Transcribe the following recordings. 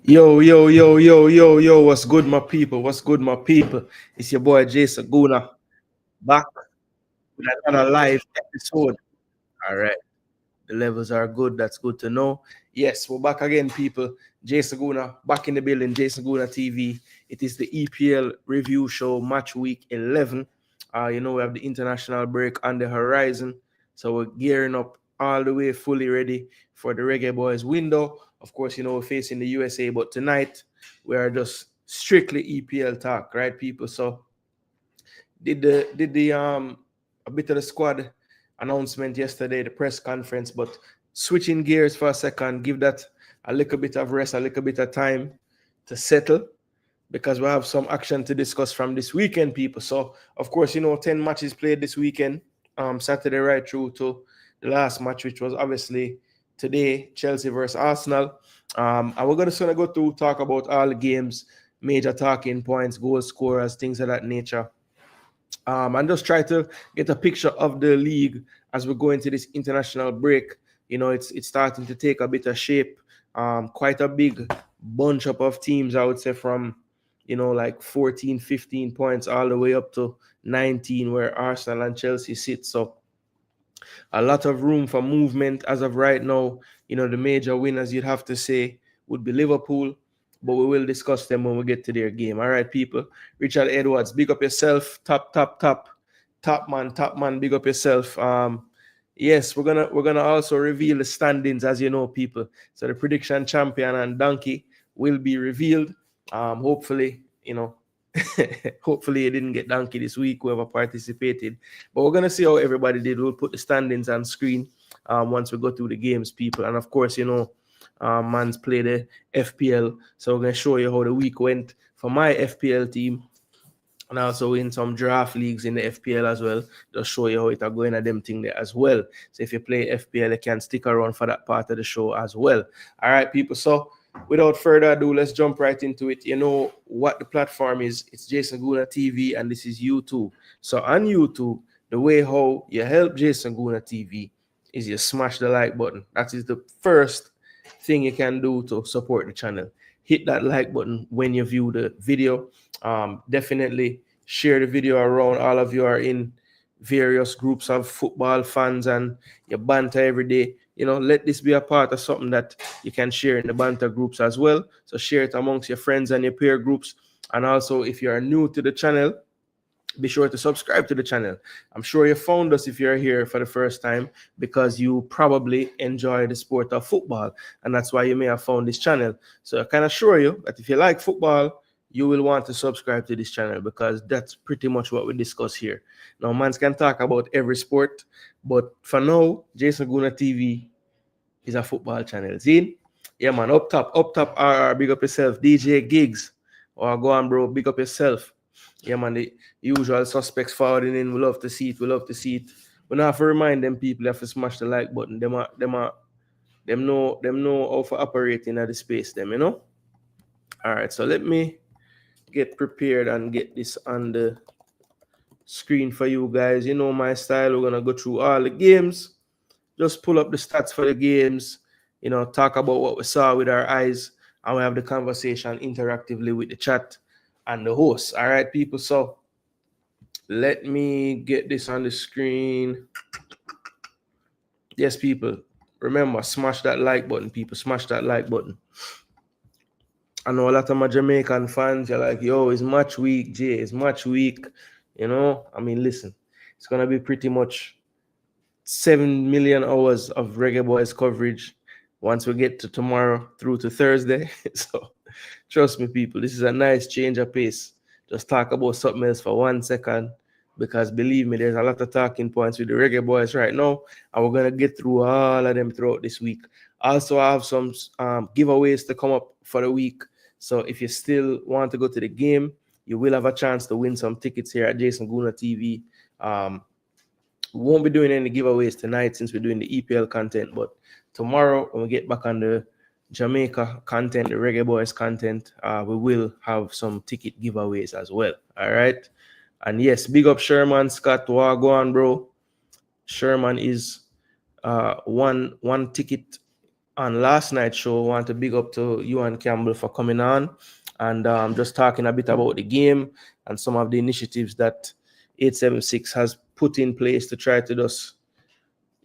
Yo, what's good, my people? What's good, my people? It's your boy Jason Gooner back with another live episode. All right, the levels are good. That's good to know. Yes, we're back again, people. Jason Gooner back in the building, Jason Gooner TV. It is the EPL review show, match week 11. We have the international break on the horizon. So we're gearing up all the way, fully ready for the Reggae Boys window. Of course, we're facing the USA, but tonight we are just strictly EPL talk, right, people? So did the a bit of the squad announcement yesterday, the press conference, but switching gears for a second, give that a little bit of rest, a little bit of time to settle because we have some action to discuss from this weekend, people. So, of course, 10 matches played this weekend, Saturday right through to the last match, which was obviously today, Chelsea versus Arsenal. And we're just going to go through, talk about all the games, major talking points, goal scorers, things of that nature. And just try to get a picture of the league as we go into this international break. It's starting to take a bit of shape. Quite a big bunch up of teams, I would say, from like 14, 15 points all the way up to 19, where Arsenal and Chelsea sit. So a lot of room for movement as of right now. The major winners, you'd have to say, would be Liverpool, but we will discuss them when we get to their game. All right, people. Richard Edwards, big up yourself. Top man, big up yourself. Yes, we're gonna also reveal the standings, as you know, people. So the prediction champion and donkey will be revealed. Hopefully, hopefully it didn't get donkey this week, whoever participated. But we're gonna see how everybody did. We'll put the standings on screen once we go through the games, people. And of course, man's play the FPL. So we're gonna show you how the week went for my FPL team. And also in some draft leagues in the FPL as well. Just show you how it are going at them thing there as well. So if you play FPL, you can stick around for that part of the show as well. All right, people. So without further ado, let's jump right into it. You know what the platform is. It's Jason Gooner TV, and this is YouTube. So on YouTube, the way how you help Jason Gooner TV is you smash the like button. That is the first thing you can do to support the channel. Hit that like button when you view the video. Definitely share the video around. All of you are in various groups of football fans and you banter every day. Let this be a part of something that you can share in the banter groups as well. So share it amongst your friends and your peer groups. And also, if you are new to the channel, be sure to subscribe to the channel. I'm sure you found us if you're here for the first time because you probably enjoy the sport of football, and that's why you may have found this channel. So I can assure you that if you like football, you will want to subscribe to this channel because that's pretty much what we discuss here. Now, mans can talk about every sport, but for now, Jason Gooner TV is a football channel. See? Yeah, man. Up top, RR, big up yourself. DJ Gigs. Or go on, bro, big up yourself. Yeah, man, the usual suspects forwarding in. We love to see it. We love to see it. We don't have to remind them people have to smash the like button. Them know how to operate in the space, them. All right, so let me get prepared and get this on the screen for you guys. You know my style. We're gonna go through all the games. Just pull up the stats for the games. Talk about what we saw with our eyes, and we have the conversation interactively with the chat and the host. All right, people. So let me get this on the screen. Yes, people. Remember, smash that like button, people. Smash that like button. I know a lot of my Jamaican fans, you're like, yo, it's match week, Jay. It's match week. Listen, it's going to be pretty much 7 million hours of Reggae Boys coverage once we get to tomorrow through to Thursday. So trust me, people, this is a nice change of pace. Just talk about something else for 1 second because believe me, there's a lot of talking points with the Reggae Boys right now, and we're going to get through all of them throughout this week. Also, I have some giveaways to come up for the week. So if you still want to go to the game, you will have a chance to win some tickets here at Jason Gooner TV. We won't be doing any giveaways tonight since we're doing the EPL content, but tomorrow when we get back on the Jamaica content, the Reggae Boys content, we will have some ticket giveaways as well. All right. And yes, big up Sherman Scott. Wagwan, bro. Sherman is one ticket on last night's show. I want to big up to you and Campbell for coming on and just talking a bit about the game and some of the initiatives that 876 has put in place to try to just,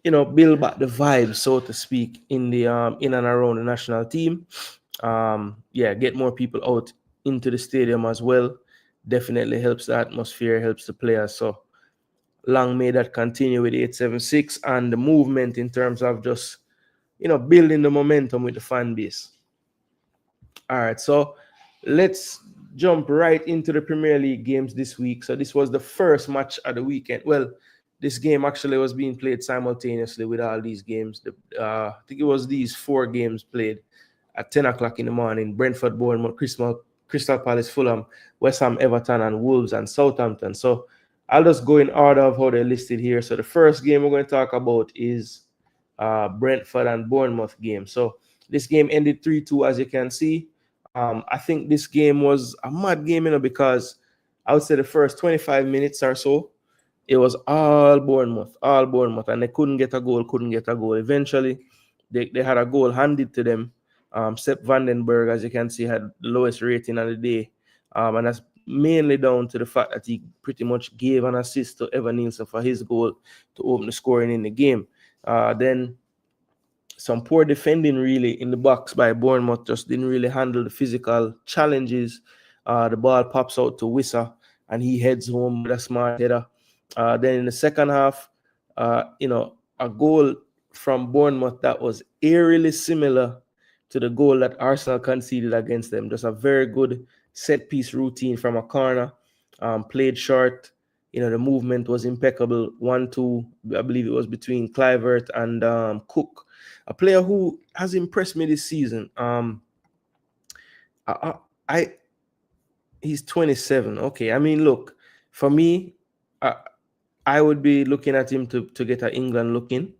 build back the vibe, so to speak, in the in and around the national team. Get more people out into the stadium as well. Definitely helps the atmosphere, helps the players. So long may that continue with 876 and the movement in terms of just building the momentum with the fan base. All right, so let's jump right into the Premier League games this week. So this was the first match of the weekend. Well, this game actually was being played simultaneously with all these games. I think it was these 4 games played at 10 o'clock in the morning. Brentford, Bournemouth, Crystal Palace, Fulham, West Ham, Everton, and Wolves and Southampton. So I'll just go in order of how they're listed here. So the first game we're going to talk about is Brentford and Bournemouth game. So this game ended 3-2, as you can see. I think this game was a mad game, because I would say the first 25 minutes or so, it was all Bournemouth, and they couldn't get a goal. Eventually, they had a goal handed to them. Sepp Vandenberg, as you can see, had the lowest rating of the day, and that's mainly down to the fact that he pretty much gave an assist to Evan Nielsen for his goal to open the scoring in the game. Then some poor defending really in the box by Bournemouth, just didn't really handle the physical challenges. The ball pops out to Wissa and he heads home with a smart header. Then in the second half, a goal from Bournemouth that was eerily similar to the goal that Arsenal conceded against them. Just a very good set piece routine from a corner, played short. The movement was impeccable. 1-2, I believe it was between Kluivert and Cook, a player who has impressed me this season. He's 27. Okay, I mean, look, for me, I would be looking at him to get an England look in.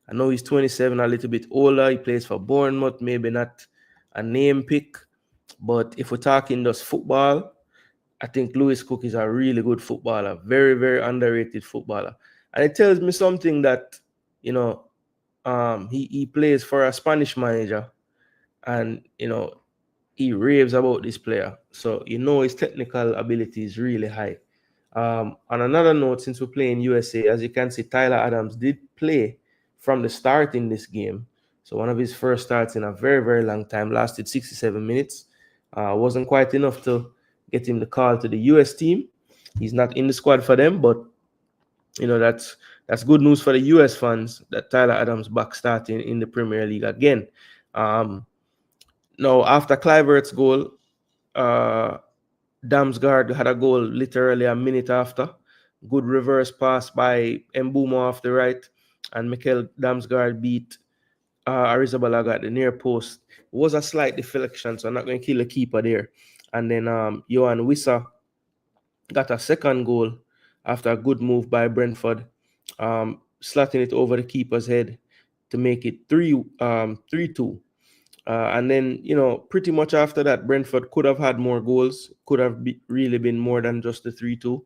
I know he's 27, a little bit older. He plays for Bournemouth, maybe not a name pick, but if we're talking just football, I think Lewis Cook is a really good footballer, very, very underrated footballer. And it tells me something that, he plays for a Spanish manager and, he raves about this player. So, his technical ability is really high. On another note, since we're playing USA, as you can see, Tyler Adams did play from the start in this game. So one of his first starts in a very, very long time, lasted 67 minutes. Wasn't quite enough to get him the call to the US team. He's not in the squad for them, but that's good news for the US fans that Tyler Adams back starting in the Premier League again. Now, after Kluivert's goal, Damsgaard had a goal literally a minute after. Good reverse pass by Mbeumo off the right, and Mikel Damsgaard beat Arrizabalaga at the near post. It was a slight deflection, so I'm not going to kill the keeper there. And then Johan Wissa got a second goal after a good move by Brentford, slotting it over the keeper's head to make it 3-2. And then, pretty much after that, Brentford could have had more goals, could have really been more than just the 3-2.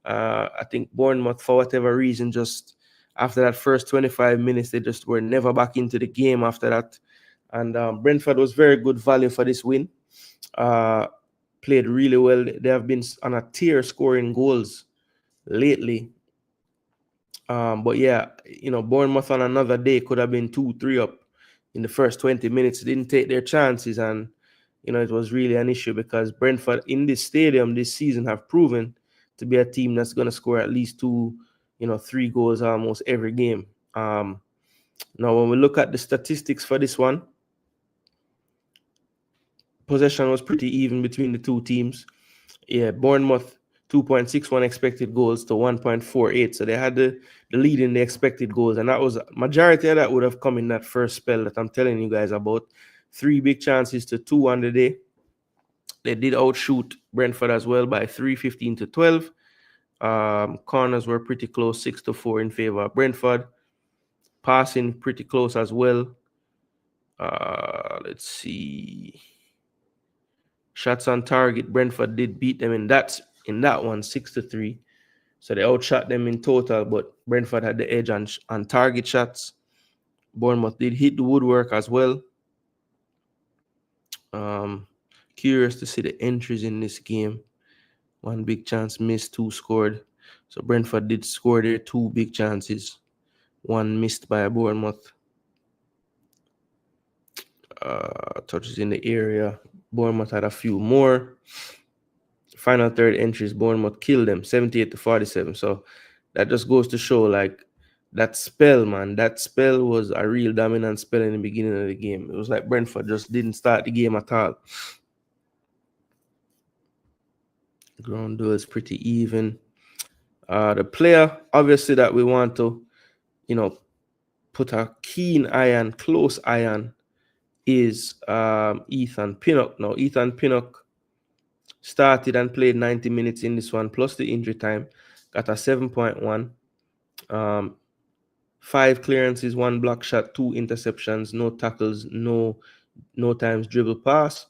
I think Bournemouth, for whatever reason, just after that first 25 minutes, they just were never back into the game after that. And Brentford was very good value for this win. Played really well. They have been on a tear scoring goals lately. But yeah, Bournemouth on another day could have been 2-3 up in the first 20 minutes. Didn't take their chances, and it was really an issue because Brentford in this stadium this season have proven to be a team that's going to score at least 2, 3 goals almost every game. Now, when we look at the statistics for this one, possession was pretty even between the two teams. Yeah, Bournemouth 2.61 expected goals to 1.48. So they had the lead in the expected goals. And that was majority of that would have come in that first spell that I'm telling you guys about. 3 big chances to 2 on the day. They did outshoot Brentford as well by 3-15-12. Corners were pretty close, 6-4 in favor of Brentford. Passing pretty close as well. Let's see. Shots on target, Brentford did beat them in that one 6-3. So they outshot them in total, but Brentford had the edge on target shots. Bournemouth did hit the woodwork as well. Curious to see the entries in this game. One big chance missed, two scored. So Brentford did score their two big chances. One missed by Bournemouth. Touches in the area. Bournemouth had a few more. Final third entries, Bournemouth killed them 78-47. So that just goes to show, like, that spell, man. That spell was a real dominant spell in the beginning of the game. It was like Brentford just didn't start the game at all. Ground duel is pretty even. The player, obviously, that we want to, put a keen eye on, close eye on, is Ethan Pinnock. Now, Ethan Pinnock started and played 90 minutes in this one, plus the injury time. Got a 7.1. 5 clearances, 1 block shot, 2 interceptions, no tackles, no times dribble pass.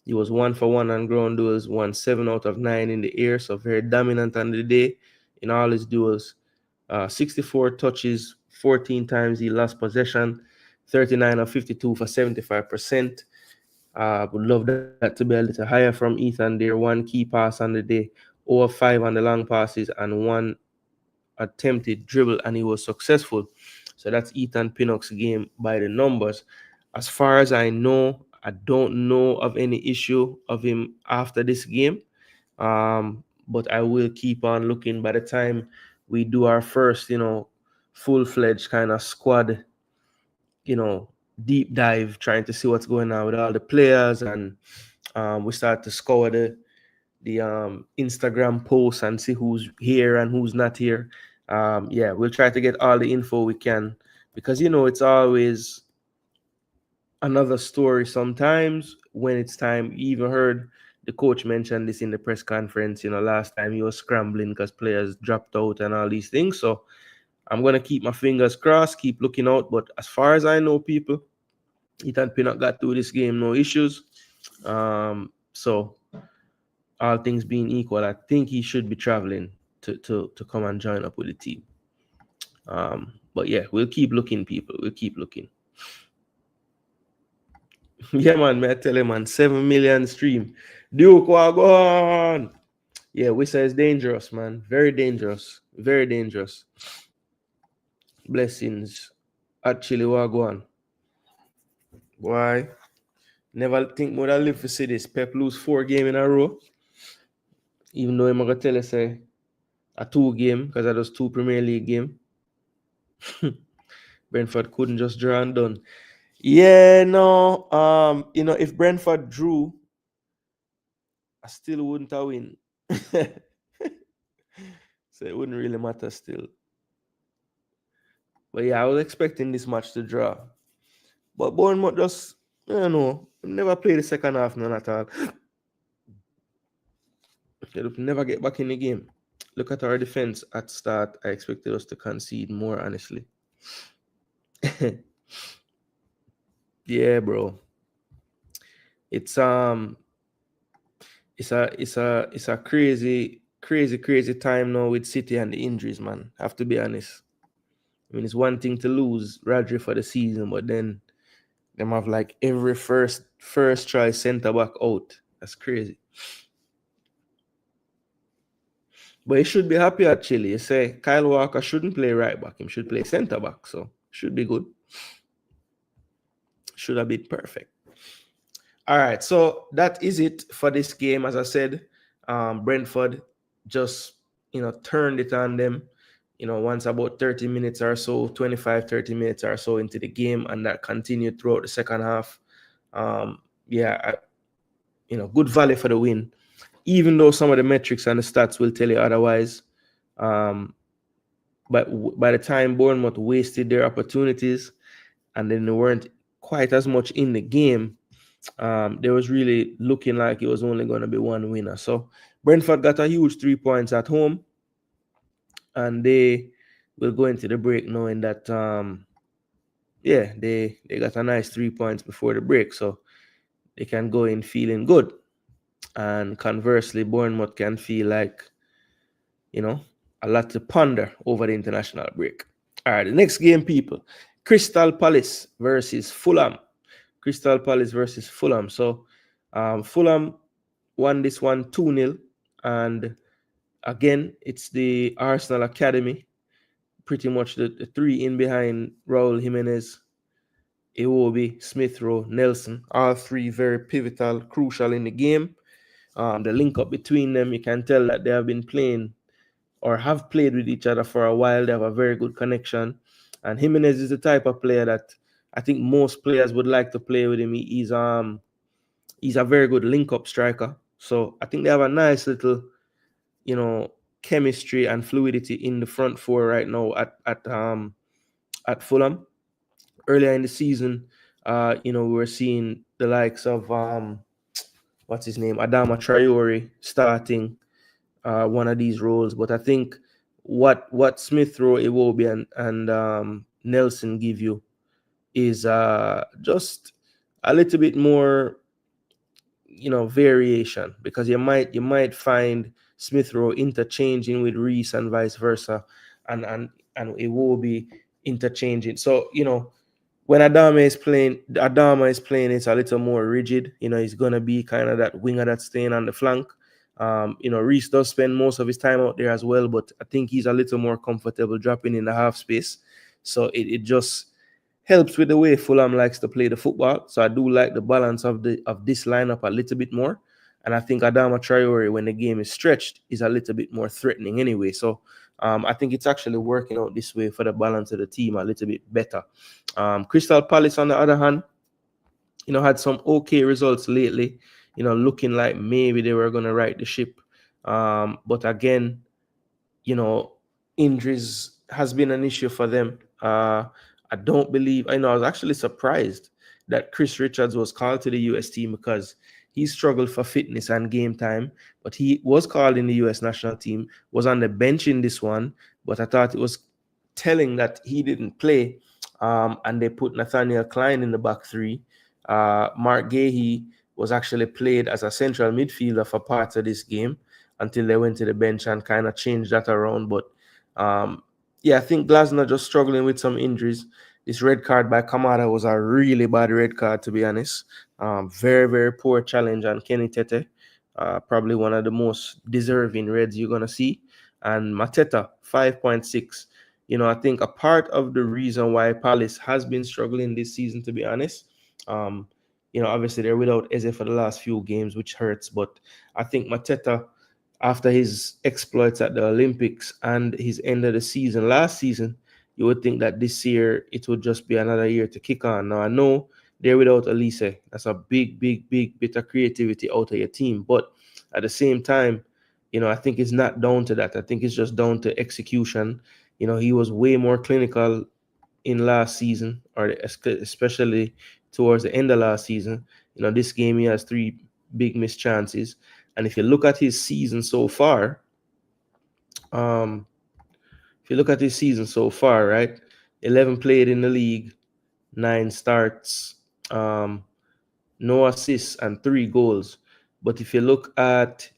He was 1 for 1 on ground duels, won 7 out of 9 in the air, so very dominant on the day in all his duels. 64 touches, 14 times he lost possession, 39 of 52 for 75%. Would love that to be a little higher from Ethan there. 1 key pass on the day, 0 of 5 on the long passes, and 1 attempted dribble, and he was successful. So that's Ethan Pinnock's game by the numbers. As far as I know, I don't know of any issue of him after this game. But I will keep on looking by the time we do our first, full-fledged kind of squad, deep dive, trying to see what's going on with all the players, and we start to score the Instagram posts and see who's here and who's not here. We'll try to get all the info we can, because it's always another story sometimes when it's time. You even heard the coach mention this in the press conference. Last time he was scrambling because players dropped out and all these things. So I'm gonna keep my fingers crossed, keep looking out. But as far as I know, people, Ethan Pinnock got through this game, no issues. So all things being equal, I think he should be traveling to come and join up with the team. But yeah, we'll keep looking, people. We'll keep looking. Yeah, man, may I tell you, man, 7 million stream. Duke, what go on? Yeah, Wissa is dangerous, man. Very dangerous. Very dangerous. Blessings. Actually, what go on? Why? Never think would I live to see this. Pep lose 4 games in a row. Even though I'm going to tell you, say, a 2 game, because that was 2 Premier League game. Brentford couldn't just draw and done. Yeah, no. If Brentford drew, I still wouldn't have win. So it wouldn't really matter still. But yeah, I was expecting this match to draw. But Bournemouth just, never play the second half, none at all. They never get back in the game. Look at our defense at start. I expected us to concede more, honestly. Yeah, bro. It's a crazy time now with City and the injuries, man. Have to be honest. I mean, it's one thing to lose Rodri for the season, but then them have like every first try centre back out. That's crazy. But he should be happy actually. You say Kyle Walker shouldn't play right back. He should play centre back. So should be good. Should have been perfect. All right. So that is it for this game. As I said, Brentford just, turned it on them, once about 30 minutes or so, 25, 30 minutes or so into the game. And that continued throughout the second half. Good value for the win, even though some of the metrics and the stats will tell you otherwise. But by the time Bournemouth wasted their opportunities and then they weren't quite as much in the game, they was really looking like it was only going to be one winner. So Brentford got a huge 3 points at home, and they will go into the break knowing that, they got a nice 3 points before the break. So they can go in feeling good. And conversely, Bournemouth can feel like, a lot to ponder over the international break. All right, the next game, people. Crystal Palace versus Fulham. Crystal Palace versus Fulham. So Fulham won this one 2-0. And again, it's the Arsenal Academy. Pretty much the three in behind Raul Jimenez, Iwobi, Smith Rowe, Nelson. All three very pivotal, crucial in the game. The link up between them, you can tell that they have been playing or have played with each other for a while. They have a very good connection. And Jimenez is the type of player that I think most players would like to play with him. He's a very good link-up striker. So I think they have a nice little, chemistry and fluidity in the front four right now at Fulham. Earlier in the season, we were seeing the likes of what's his name, Adama Traore starting one of these roles. But I think what Smith Rowe, Iwobi, and Nelson give you is just a little bit more, variation, because you might find Smith Rowe interchanging with Reese and vice versa, and Iwobi interchanging. So when Adama is playing, it's a little more rigid. He's gonna be kind of that winger that's staying on the flank. Reese does spend most of his time out there as well, but I think he's a little more comfortable dropping in the half space. So it just helps with the way Fulham likes to play the football. So I do like the balance of this lineup a little bit more. And I think Adama Traore, when the game is stretched, is a little bit more threatening anyway. So I think it's actually working out this way for the balance of the team a little bit better. Crystal Palace, on the other hand, had some okay results lately, looking like maybe they were going to right the ship. But again, injuries has been an issue for them. I was actually surprised that Chris Richards was called to the US team, because he struggled for fitness and game time, but he was called in the US national team, was on the bench in this one, but I thought it was telling that he didn't play. And they put Nathaniel Klein in the back three. Mark Gahey was actually played as a central midfielder for parts of this game until they went to the bench and kind of changed that around. But I think Glasner just struggling with some injuries. This red card by Kamada was a really bad red card, to be honest. Very, very poor challenge on Kenny Tete. Probably one of the most deserving reds you're going to see. And Mateta, 5.6. I think a part of the reason why Palace has been struggling this season, to be honest, obviously they're without Eze for the last few games, which hurts. But I think Mateta, after his exploits at the Olympics and his end of the season last season, you would think that this year it would just be another year to kick on. Now, I know they're without Elise. That's a big, big, big bit of creativity out of your team. But at the same time, I think it's not down to that. I think it's just down to execution. He was way more clinical in last season, or especially towards the end of last season. This game he has 3 big missed chances. And if you look at his season so far, right, 11 played in the league, 9 starts, no assists and 3 goals. But if you look at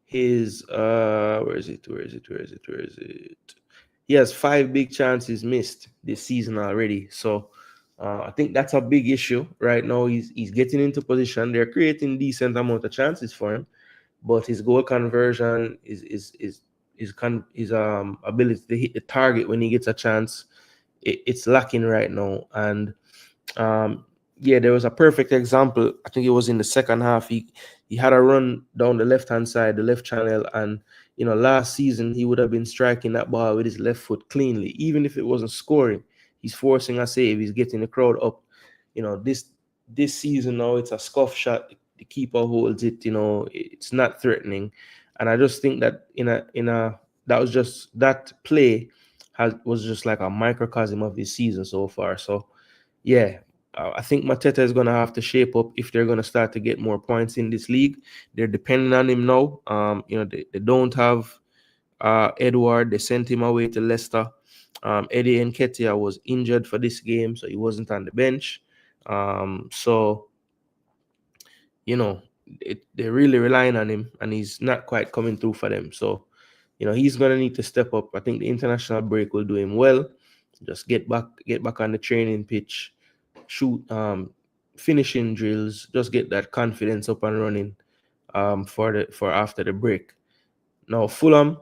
his where is it? He has 5 big chances missed this season already. So I think that's a big issue right now. He's getting into position. They're creating decent amount of chances for him, but his goal conversion his ability to hit the target when he gets a chance, it's lacking right now. And there was a perfect example. I think it was in the second half. He had a run down the left-hand side, the left channel, and last season he would have been striking that ball with his left foot cleanly, even if it wasn't scoring. He's forcing a save. He's getting the crowd up. This season now it's a scuff shot. The keeper holds it. It's not threatening, and I just think that that play was just like a microcosm of this season so far. So I think Mateta is going to have to shape up if they're going to start to get more points in this league. They're depending on him now. They don't have Edward. They sent him away to Leicester. Eddie Nketiah was injured for this game, so he wasn't on the bench. They're really relying on him, and he's not quite coming through for them. So, he's going to need to step up. I think the international break will do him well. Just get back on the training pitch, shoot finishing drills, just get that confidence up and running for after the break. Now Fulham,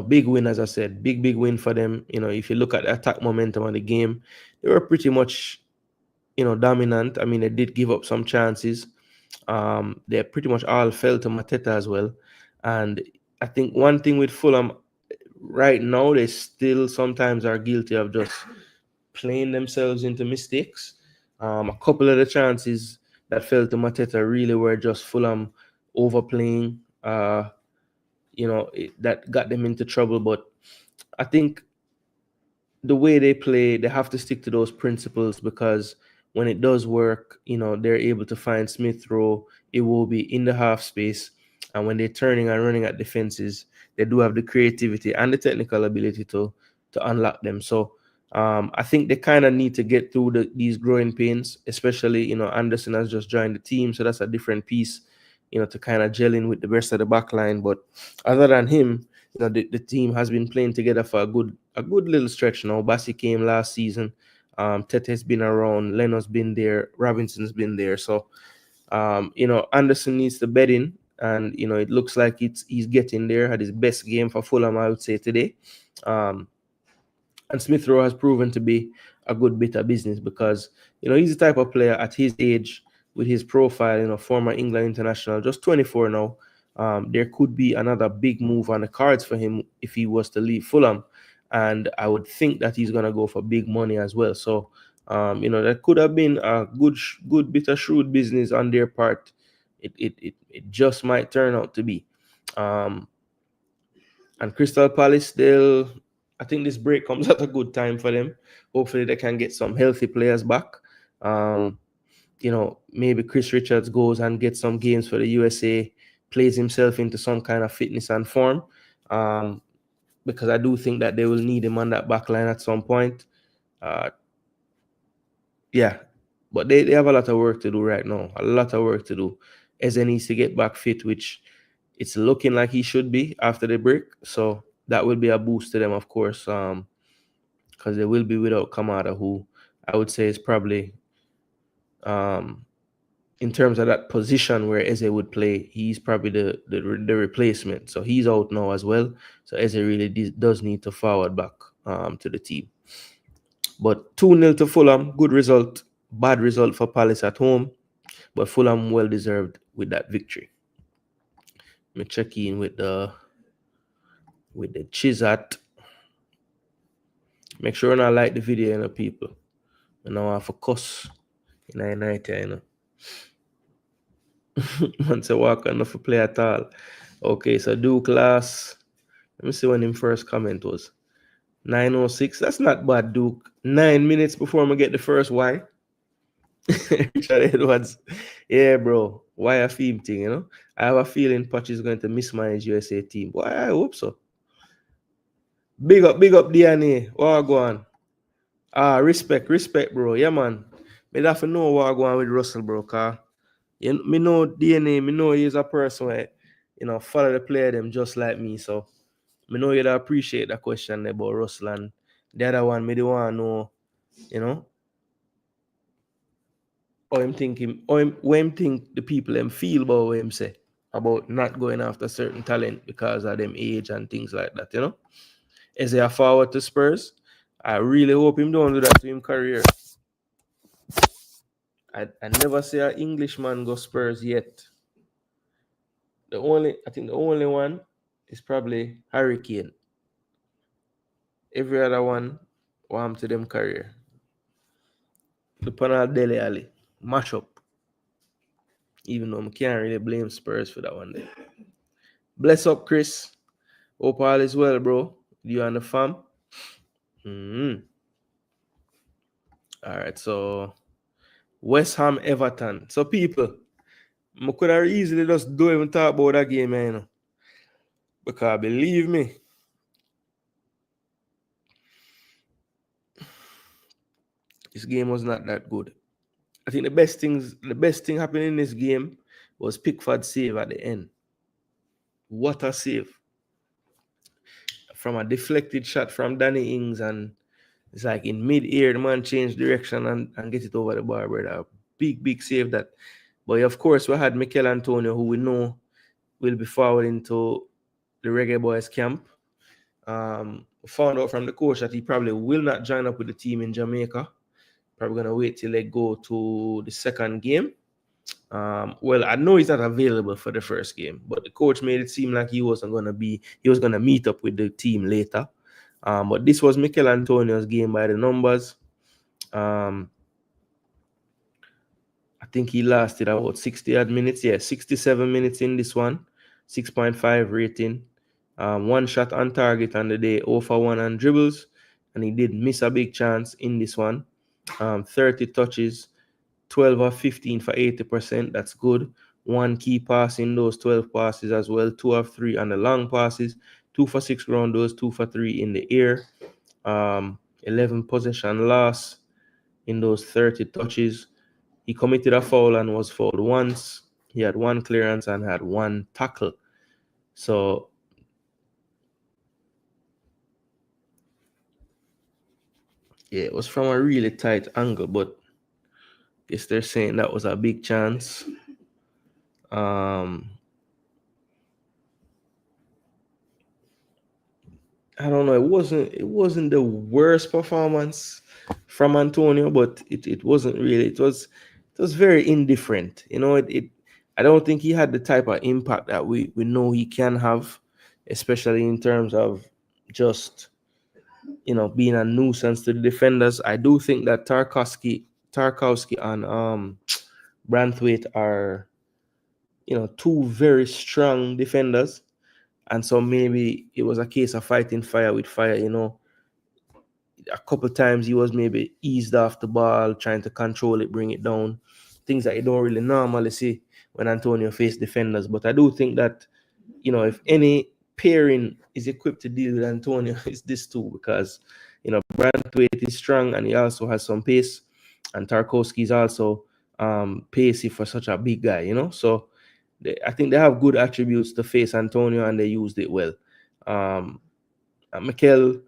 big win, as I said, big win for them. If you look at the attack momentum of the game, they were pretty much dominant. I mean, they did give up some chances. They pretty much all fell to Mateta as well. And I think one thing with Fulham right now, they still sometimes are guilty of just playing themselves into mistakes. A couple of the chances that fell to Mateta really were just Fulham overplaying. That got them into trouble. But I think the way they play, they have to stick to those principles, because when it does work, they're able to find Smith Rowe. It will be in the half space. And when they're turning and running at defenses, they do have the creativity and the technical ability to unlock them. So I think they kind of need to get through these growing pains, especially, Anderson has just joined the team. So that's a different piece, to kind of gel in with the rest of the back line. But other than him, the team has been playing together for a good little stretch now. Bassi came last season. Tete's been around. Leno's been there. Robinson's been there. So, Anderson needs to bed in. And, it looks like he's getting there. Had his best game for Fulham, I would say, today. And Smith Rowe has proven to be a good bit of business, because, he's the type of player at his age, with his profile, former England international, just 24 now. There could be another big move on the cards for him if he was to leave Fulham. And I would think that he's going to go for big money as well. So, that could have been a good bit of shrewd business on their part. It just might turn out to be. And Crystal Palace, I think this break comes at a good time for them. Hopefully they can get some healthy players back. Maybe Chris Richards goes and gets some games for the USA, plays himself into some kind of fitness and form, because I do think that they will need him on that back line at some point. But they have a lot of work to do right now. A lot of work to do. Eze needs to get back fit, which it's looking like he should be after the break. So that will be a boost to them, of course, because they will be without Kamada, who I would say is probably, in terms of that position where Eze would play, he's probably the replacement. So he's out now as well. So Eze really does need to forward back to the team. But 2-0 to Fulham, good result. Bad result for Palace at home, but Fulham well deserved with that victory. Let me check in with the Chizat. Make sure you not like the video, people. And now I have a cuss in the night, Once I walk on for play at all. Okay, so Duke last. Let me see when him first comment was. 9:06. That's not bad, Duke. 9 minutes before I get the first Y. Richard Edwards. Yeah, bro. Why a theme thing, I have a feeling Poch is going to mismanage USA team. Why? I hope so. Big up DNA. What go on? Respect, bro. Yeah, man. Me have to know what go on with Russell, bro. Cause me know DNA. Me know he's a person where, follow the player them just like me. So me know you'd appreciate that question about Russell, and the other one, me the want to know, or him thinking, or him think the people them feel about what him say about not going after certain talent because of them age and things like that, Is he a forward to Spurs? I really hope him don't do that to him career. I never see an Englishman go Spurs yet. I think the only one is probably Harry Kane. Every other one want to them career. The panel Dele Alli mash up. Even though I can't really blame Spurs for that one day. Bless up, Chris. Hope all is well, bro. You and the fam. All right, so West Ham Everton. So people, I could have easily just don't even talk about that game, because believe me, this game was not that good. I think the best thing happening in this game was Pickford's save at the end. What a save. From a deflected shot from Danny Ings, and It's like in mid-air, the man changed direction and get it over the bar, brother. Big save that. But of course, we had Mikel Antonio, who we know will be forward into the Reggae Boys camp. Found out from the coach that he probably will not join up with the team in Jamaica. Probably gonna wait till they go to the second game. Well, I know he's not available for the first game, but the coach made it seem like he was gonna meet up with the team later. But this was Mikel Antonio's game by the numbers. I think he lasted about 60 odd minutes. Yeah, 67 minutes in this one, 6.5 rating. One shot on target on the day, 0 for 1 on dribbles, and he did miss a big chance in this one. 30 touches, 12 or 15 for 80%. That's good. One key pass in those 12 passes as well. 2 of 3 on the long passes. 2 for 6 ground those, 2 for 3 in the air. 11 possession loss in those 30 touches. He committed a foul and was fouled once. He had 1 clearance and had 1 tackle. So yeah, it was from a really tight angle, but I guess they're saying that was a big chance. I don't know. It wasn't the worst performance from Antonio, but it wasn't really. It was very indifferent. You know, I don't think he had the type of impact that we know he can have, especially in terms of just, you know, being a nuisance to the defenders. I do think that Tarkowski and Branthwaite are, you know, two very strong defenders. And so maybe it was a case of fighting fire with fire, you know. A couple times he was maybe eased off the ball, trying to control it, bring it down. Things that you don't really normally see when Antonio faced defenders. But I do think that, you know, if any pairing is equipped to deal with Antonio, it's this two, because, you know, Branthwaite is strong and he also has some pace. And Tarkowski is also pacey for such a big guy, you know. So I think they have good attributes to face Antonio, and they used it well. Mikel,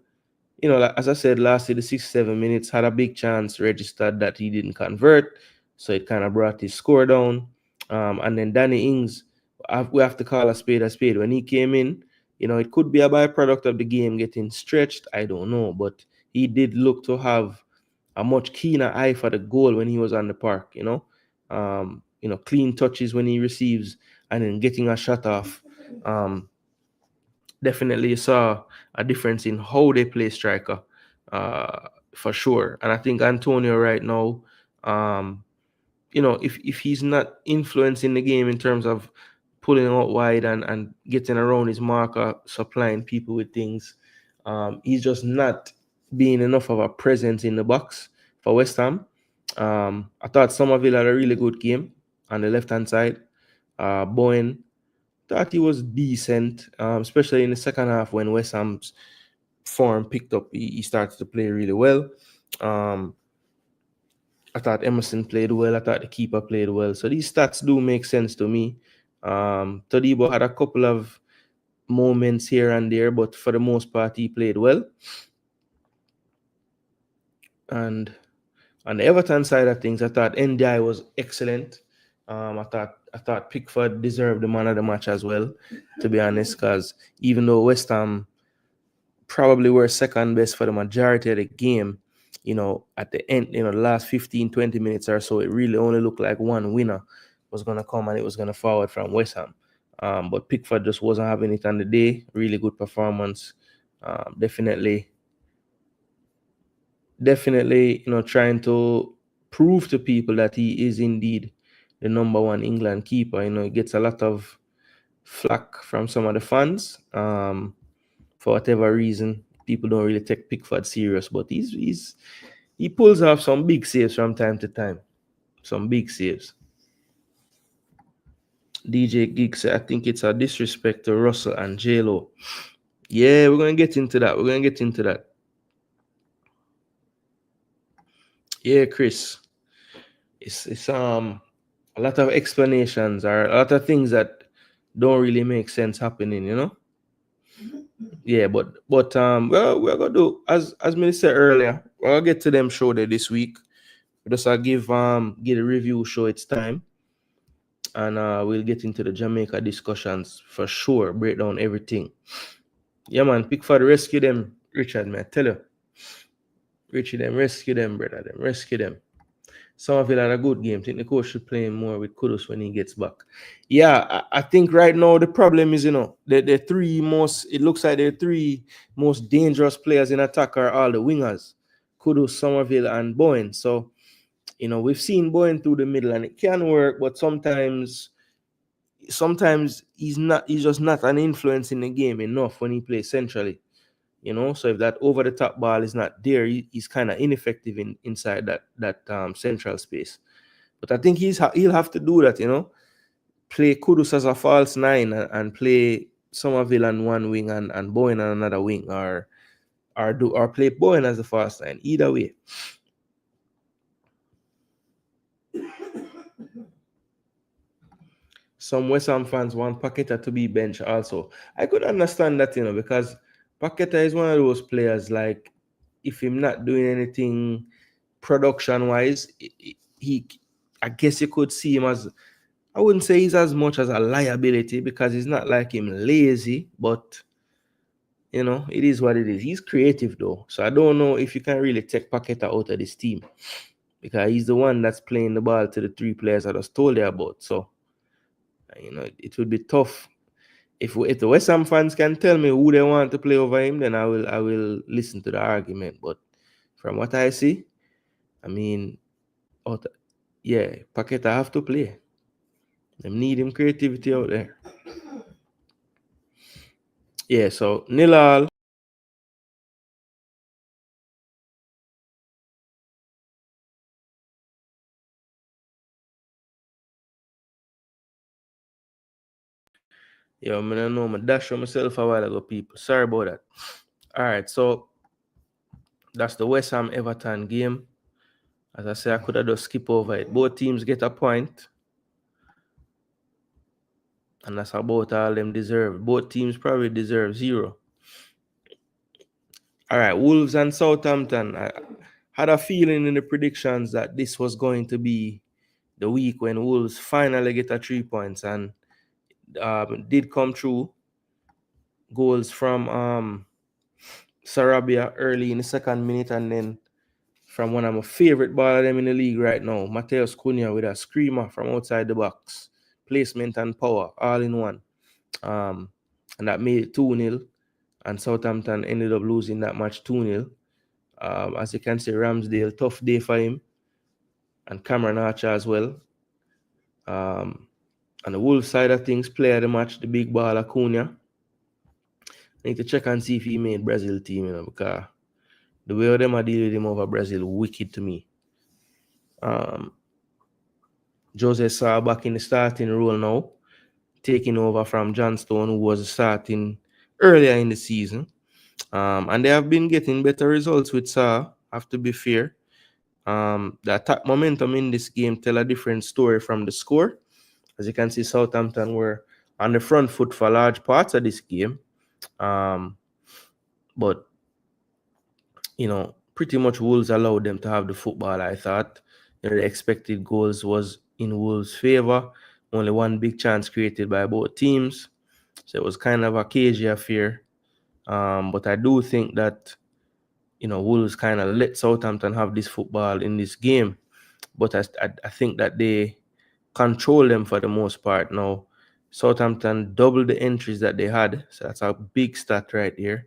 you know, as I said, lasted the 6-7 minutes, had a big chance, registered that he didn't convert, so it kind of brought his score down. And then Danny Ings, we have to call a spade a spade. When he came in, you know, it could be a byproduct of the game getting stretched, I don't know, but he did look to have a much keener eye for the goal when he was on the park, you know. Clean touches when he receives and then getting a shot off. Definitely saw a difference in how they play striker, for sure. And I think Antonio right now, you know, if he's not influencing the game in terms of pulling out wide and getting around his marker, supplying people with things, he's just not being enough of a presence in the box for West Ham. I thought Somerville had a really good game on the left-hand side. Bowen, thought he was decent, especially in the second half when West Ham's form picked up. He started to play really well. I thought Emerson played well. I thought the keeper played well. So these stats do make sense to me. Todibo had a couple of moments here and there, but for the most part, he played well. And on the Everton side of things, I thought NDI was excellent. I thought Pickford deserved the man of the match as well, to be honest, because even though West Ham probably were second best for the majority of the game, you know, at the end, you know, the last 15, 20 minutes or so, it really only looked like one winner was going to come, and it was going to forward from West Ham. But Pickford just wasn't having it on the day. Really good performance. Definitely, you know, trying to prove to people that he is indeed the number one England keeper. You know, he gets a lot of flack from some of the fans. For whatever reason, people don't really take Pickford serious, but he pulls off some big saves from time to time. Some big saves. DJ Giggs, I think it's a disrespect to Russell and J-Lo. Yeah, we're gonna get into that. Yeah, Chris. It's a lot of explanations or a lot of things that don't really make sense happening, you know? Yeah, but well, we're gonna do as Minister said earlier, I'll get to them show there this week. Just I'll give a review show its time. And we'll get into the Jamaica discussions for sure. Break down everything. Yeah, man. Pickford rescue them, Richard, man. I tell you. Richie them, rescue them, brother. Them, rescue them. Somerville had a good game. I think the coach should play him more with Kudus when he gets back. Yeah, I think right now the problem is, the three most, it looks like the three most dangerous players in attack are all the wingers. Kudus, Somerville, and Bowen. So, we've seen Bowen through the middle and it can work, but sometimes he's just not an influence in the game enough when he plays centrally. So if that over the top ball is not there, he's kind of ineffective inside that central space. But I think he'll have to do that, play Kudus as a false nine and play Somerville on one wing and Bowen on another wing, or play Bowen as a false nine. Either way. Some West Ham fans want Paqueta to be bench also. I could understand that, because Paqueta is one of those players, like, if him not doing anything production-wise, I guess you could see him as, I wouldn't say he's as much as a liability, because he's not like him lazy, but, it is what it is. He's creative, though. So I don't know if you can really take Paqueta out of this team, because he's the one that's playing the ball to the three players I just told you about. So, it would be tough. If the West Ham fans can tell me who they want to play over him, then I will listen to the argument. But from what I see, I mean, Paqueta have to play. They need him creativity out there. Yeah, so nil-all. Yeah, I don't know. I dashed on myself a while ago, people. Sorry about that. All right, so that's the West Ham Everton game. As I say, I could have just skip over it. Both teams get a point. And that's about all them deserve. Both teams probably deserve 0. All right, Wolves and Southampton. I had a feeling in the predictions that this was going to be the week when Wolves finally get a 3 points, and did come through. Goals from Sarabia early in the second minute, and then from one of my favorite ball of them in the league right now, Mateus Cunha with a screamer from outside the box. Placement and power all in one. And that made it 2-0, and Southampton ended up losing that match 2-0. As you can see, Ramsdale, tough day for him, and Cameron Archer as well. And the Wolves side of things, player of the match, the big ball Acuna. I need to check and see if he made Brazil team, because the way them are dealing with him over Brazil, wicked to me. Jose Sa back in the starting role now, taking over from John Stone, who was starting earlier in the season. And they have been getting better results with Sa, have to be fair. The attack momentum in this game tell a different story from the score. As you can see, Southampton were on the front foot for large parts of this game. But, pretty much Wolves allowed them to have the football, I thought. The expected goals was in Wolves' favor. Only one big chance created by both teams. So it was kind of a cagey affair. But I do think that, Wolves kind of let Southampton have this football in this game. But I think that they control them for the most part now. Southampton doubled the entries that they had. So that's a big stat right there.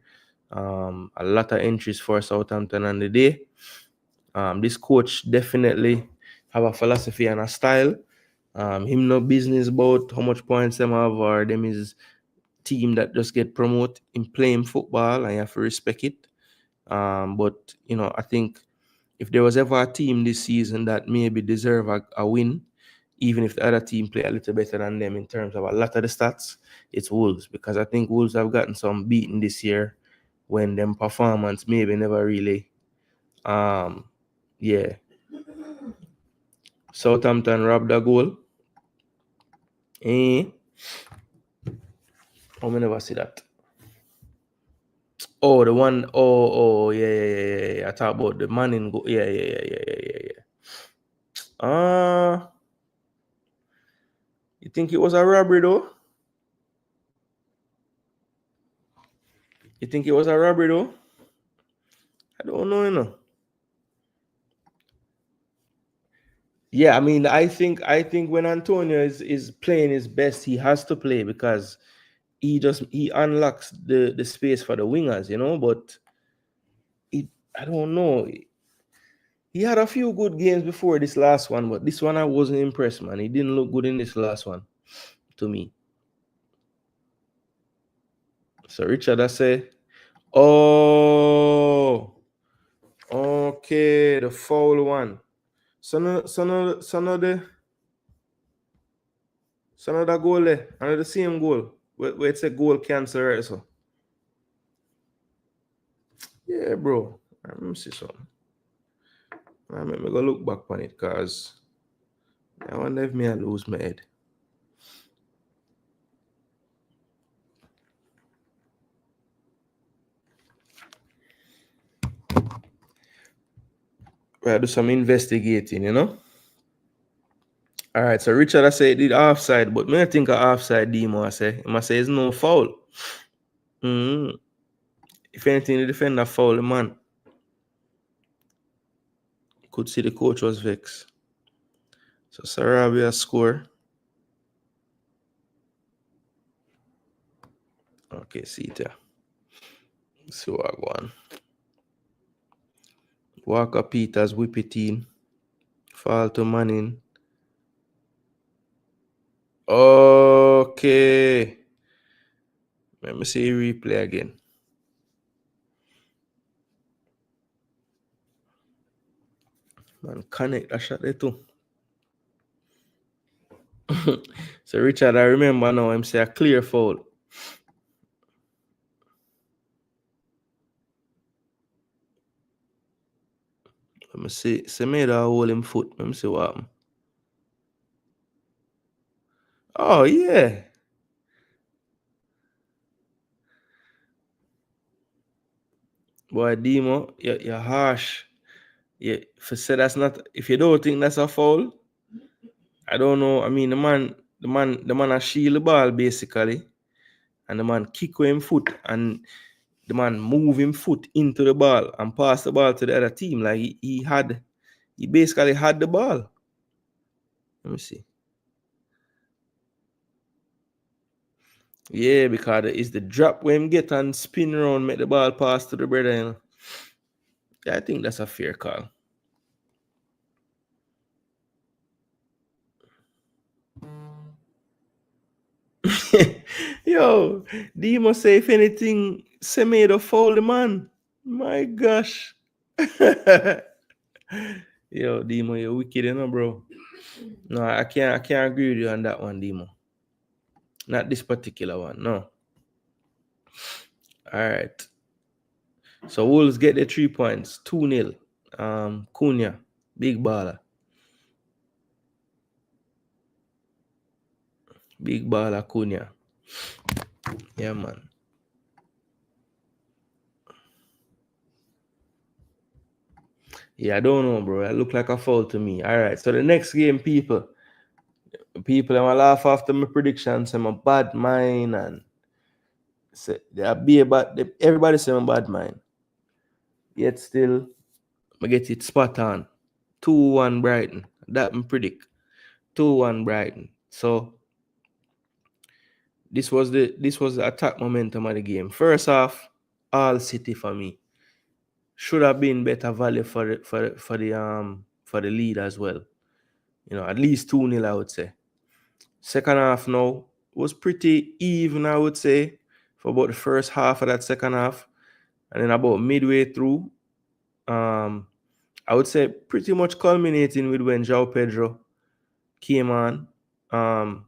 A lot of entries for Southampton on the day. This coach definitely have a philosophy and a style. Him no business about how much points them have, or them is team that just get promoted in playing football, and you have to respect it. But I think if there was ever a team this season that maybe deserve a win, even if the other team play a little better than them in terms of a lot of the stats, it's Wolves, because I think Wolves have gotten some beaten this year when them performance maybe never really, Southampton robbed a goal. I never see that. Oh, the one. Yeah. I thought about the man in goal. Yeah. You think it was a robbery though? You think it was a robbery though? I don't know, you know. Yeah, I mean, I think when Antonio is playing his best, he has to play because he unlocks the space for the wingers, you know. But I don't know. He had a few good games before this last one, but this one I wasn't impressed, man. He didn't look good in this last one, to me. So Richard, I say, oh, okay, the foul one. So another goal there, another same goal. Where it's a goal cancel, right? So yeah, bro. Let me see something. I make me go look back on it, cause I wonder if me I lose my head. I do some investigating, you know. All right, so Richard, I say it did offside, but me I think of offside Demo. I say it's no foul. Mm-hmm. If anything, the defender foul the man. Could see the coach was vexed. So Sarabia score. Okay, see it there. See what I go on. Walker Peters whip it in. Fall to Manning. Okay. Let me see replay again. Man, connect that shot there too. So Richard, I remember now him say a clear foul. Let me see. Semedo hold him foot. Let me see what happened. Oh yeah. Boy, Demo, you're harsh. Yeah, if you say that's not, if you don't think that's a foul, I don't know. I mean, the man a shield the ball basically, and the man kick with him foot, and the man move him foot into the ball and pass the ball to the other team. Like he basically had the ball. Let me see. Yeah, because it's the drop when him get and spin around, make the ball pass to the brother. You know? Yeah, I think that's a fair call. Yo, Demo say if anything, Semedo foul the man. My gosh. Yo, Demo, you're wicked, you know, bro. No, I can't agree with you on that one, Demo. Not this particular one, no. All right. So Wolves get the 3 points, 2-0. Cunha, big baller. Big baller Cunha. Yeah, man. Yeah, I don't know, bro. That look like a foul to me. All right. So the next game, people I'm laugh after my predictions. I'm a bad mind and say they be about everybody say I'm a bad mind. Yet still, I get it spot on. 2-1 Brighton. That I predict. 2-1 Brighton. So this was the attack momentum of the game. First half, all City for me. Should have been better value for the lead as well. You know, at least 2-0, I would say. Second half now was pretty even, I would say, for about the first half of that second half. And then about midway through, I would say pretty much culminating with when João Pedro came on. I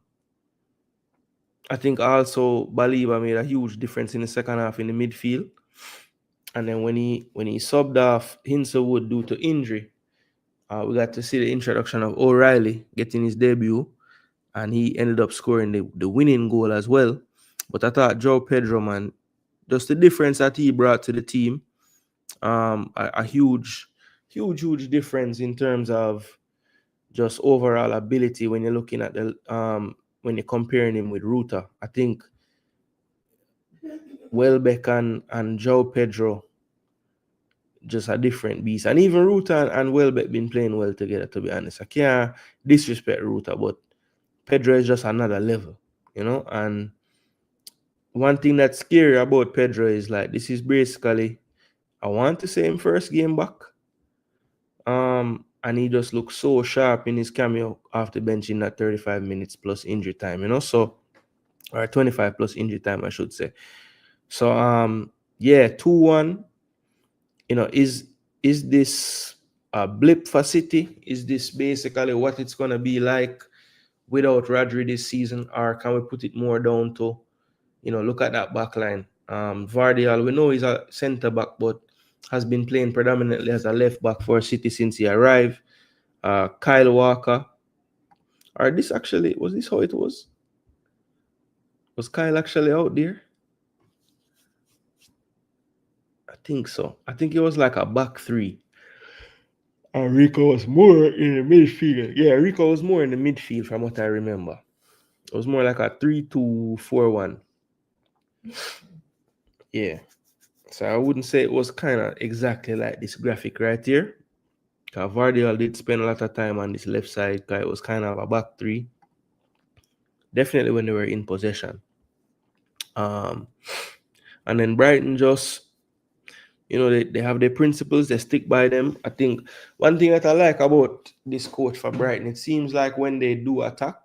think also Baliba made a huge difference in the second half in the midfield. And then when he subbed off Hinselwood due to injury, we got to see the introduction of O'Reilly getting his debut, and he ended up scoring the winning goal as well. But I thought João Pedro, man, just the difference that he brought to the team. A huge difference in terms of just overall ability when you're looking at the when you're comparing him with Ruta. I think Welbeck and Joe Pedro just a different beast. And even Ruta and Welbeck been playing well together, to be honest. I can't disrespect Ruta, but Pedro is just another level, you know. And one thing that's scary about Pedro is like this is basically, I want to say him first game back. And he just looks so sharp in his cameo off the bench in that 35 minutes plus injury time, you know. So, or 25 plus injury time, I should say. So yeah, 2-1. You know, is this a blip for City? Is this basically what it's gonna be like without Rodri this season, or can we put it more down to, you know, look at that back line? Vardial, we know he's a centre back, but has been playing predominantly as a left back for City since he arrived. Kyle Walker. Or this actually, was this how it was? Was Kyle actually out there? I think so. I think it was like a back three. And Rico was more in the midfield. Yeah, Rico was more in the midfield from what I remember. It was more like a 3-2-4-1. Yeah. So I wouldn't say it was kind of exactly like this graphic right here. Vardial did spend a lot of time on this left side. It was kind of a back three. Definitely when they were in possession. And then Brighton just, you know, they have their principles, they stick by them. I think one thing that I like about this coach for Brighton, it seems like when they do attack,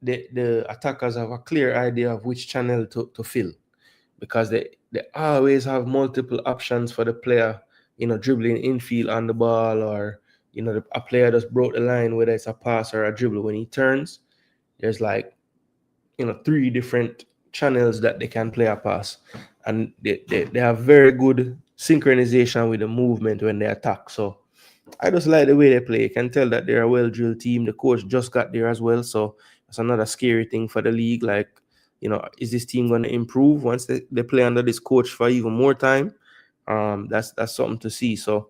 the attackers have a clear idea of which channel to fill, because they always have multiple options for the player, you know, dribbling infield on the ball, or, you know, a player just broke the line, whether it's a pass or a dribble. When he turns, there's like, you know, 3 different channels that they can play a pass, and they have very good synchronization with the movement when they attack. So I just like the way they play. You can tell that they're a well-drilled team. The coach just got there as well, so that's another scary thing for the league. Like, you know, is this team going to improve once they play under this coach for even more time? That's something to see. So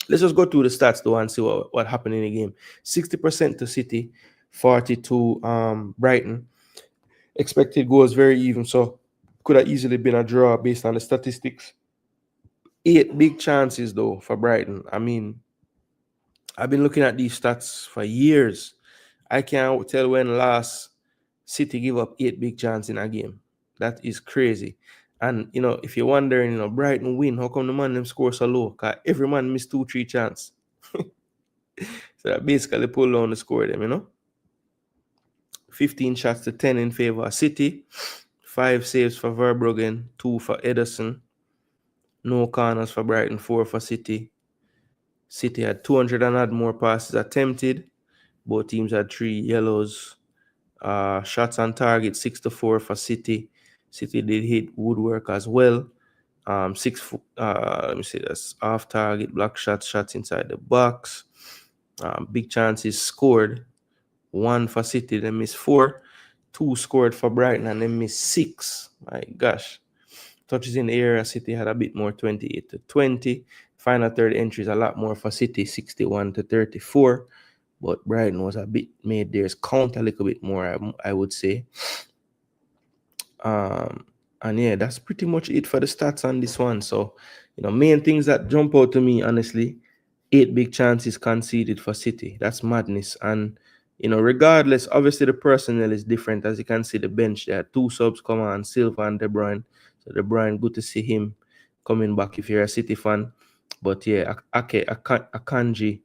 let's just go through the stats though and see what happened in the game. 60% to City, 40 to Brighton. Expected goals very even, so could have easily been a draw based on the statistics. 8 big chances though for Brighton. I mean, I've been looking at these stats for years. I can't tell when last City give up 8 big chances in a game. That is crazy. And, you know, if you're wondering, you know, Brighton win, how come the man them score so low? Because every man missed 2-3 chances. So that basically pull down the score them, you know. 15 shots to 10 in favor of City. 5 saves for Verbruggen, 2 for Ederson. No corners for Brighton, 4 for City. City had 200 and odd more passes attempted. Both teams had 3 yellows. Shots on target, 6-4 for City. City did hit woodwork as well. 6, let me see, that's off target, block shots inside the box. Big chances scored. 1 for City, they missed 4. 2 scored for Brighton, and they missed 6. My gosh. Touches in the area, City had a bit more, 28-20. Final third entries a lot more for City, 61-34. But Brighton was a bit made theirs count a little bit more, I would say. And yeah, that's pretty much it for the stats on this one. So, you know, main things that jump out to me, honestly, 8 big chances conceded for City. That's madness. And, you know, regardless, obviously the personnel is different. As you can see, the bench, there are 2 subs come on, Silva and De Bruyne. So De Bruyne, good to see him coming back if you're a City fan. But yeah, Akanji,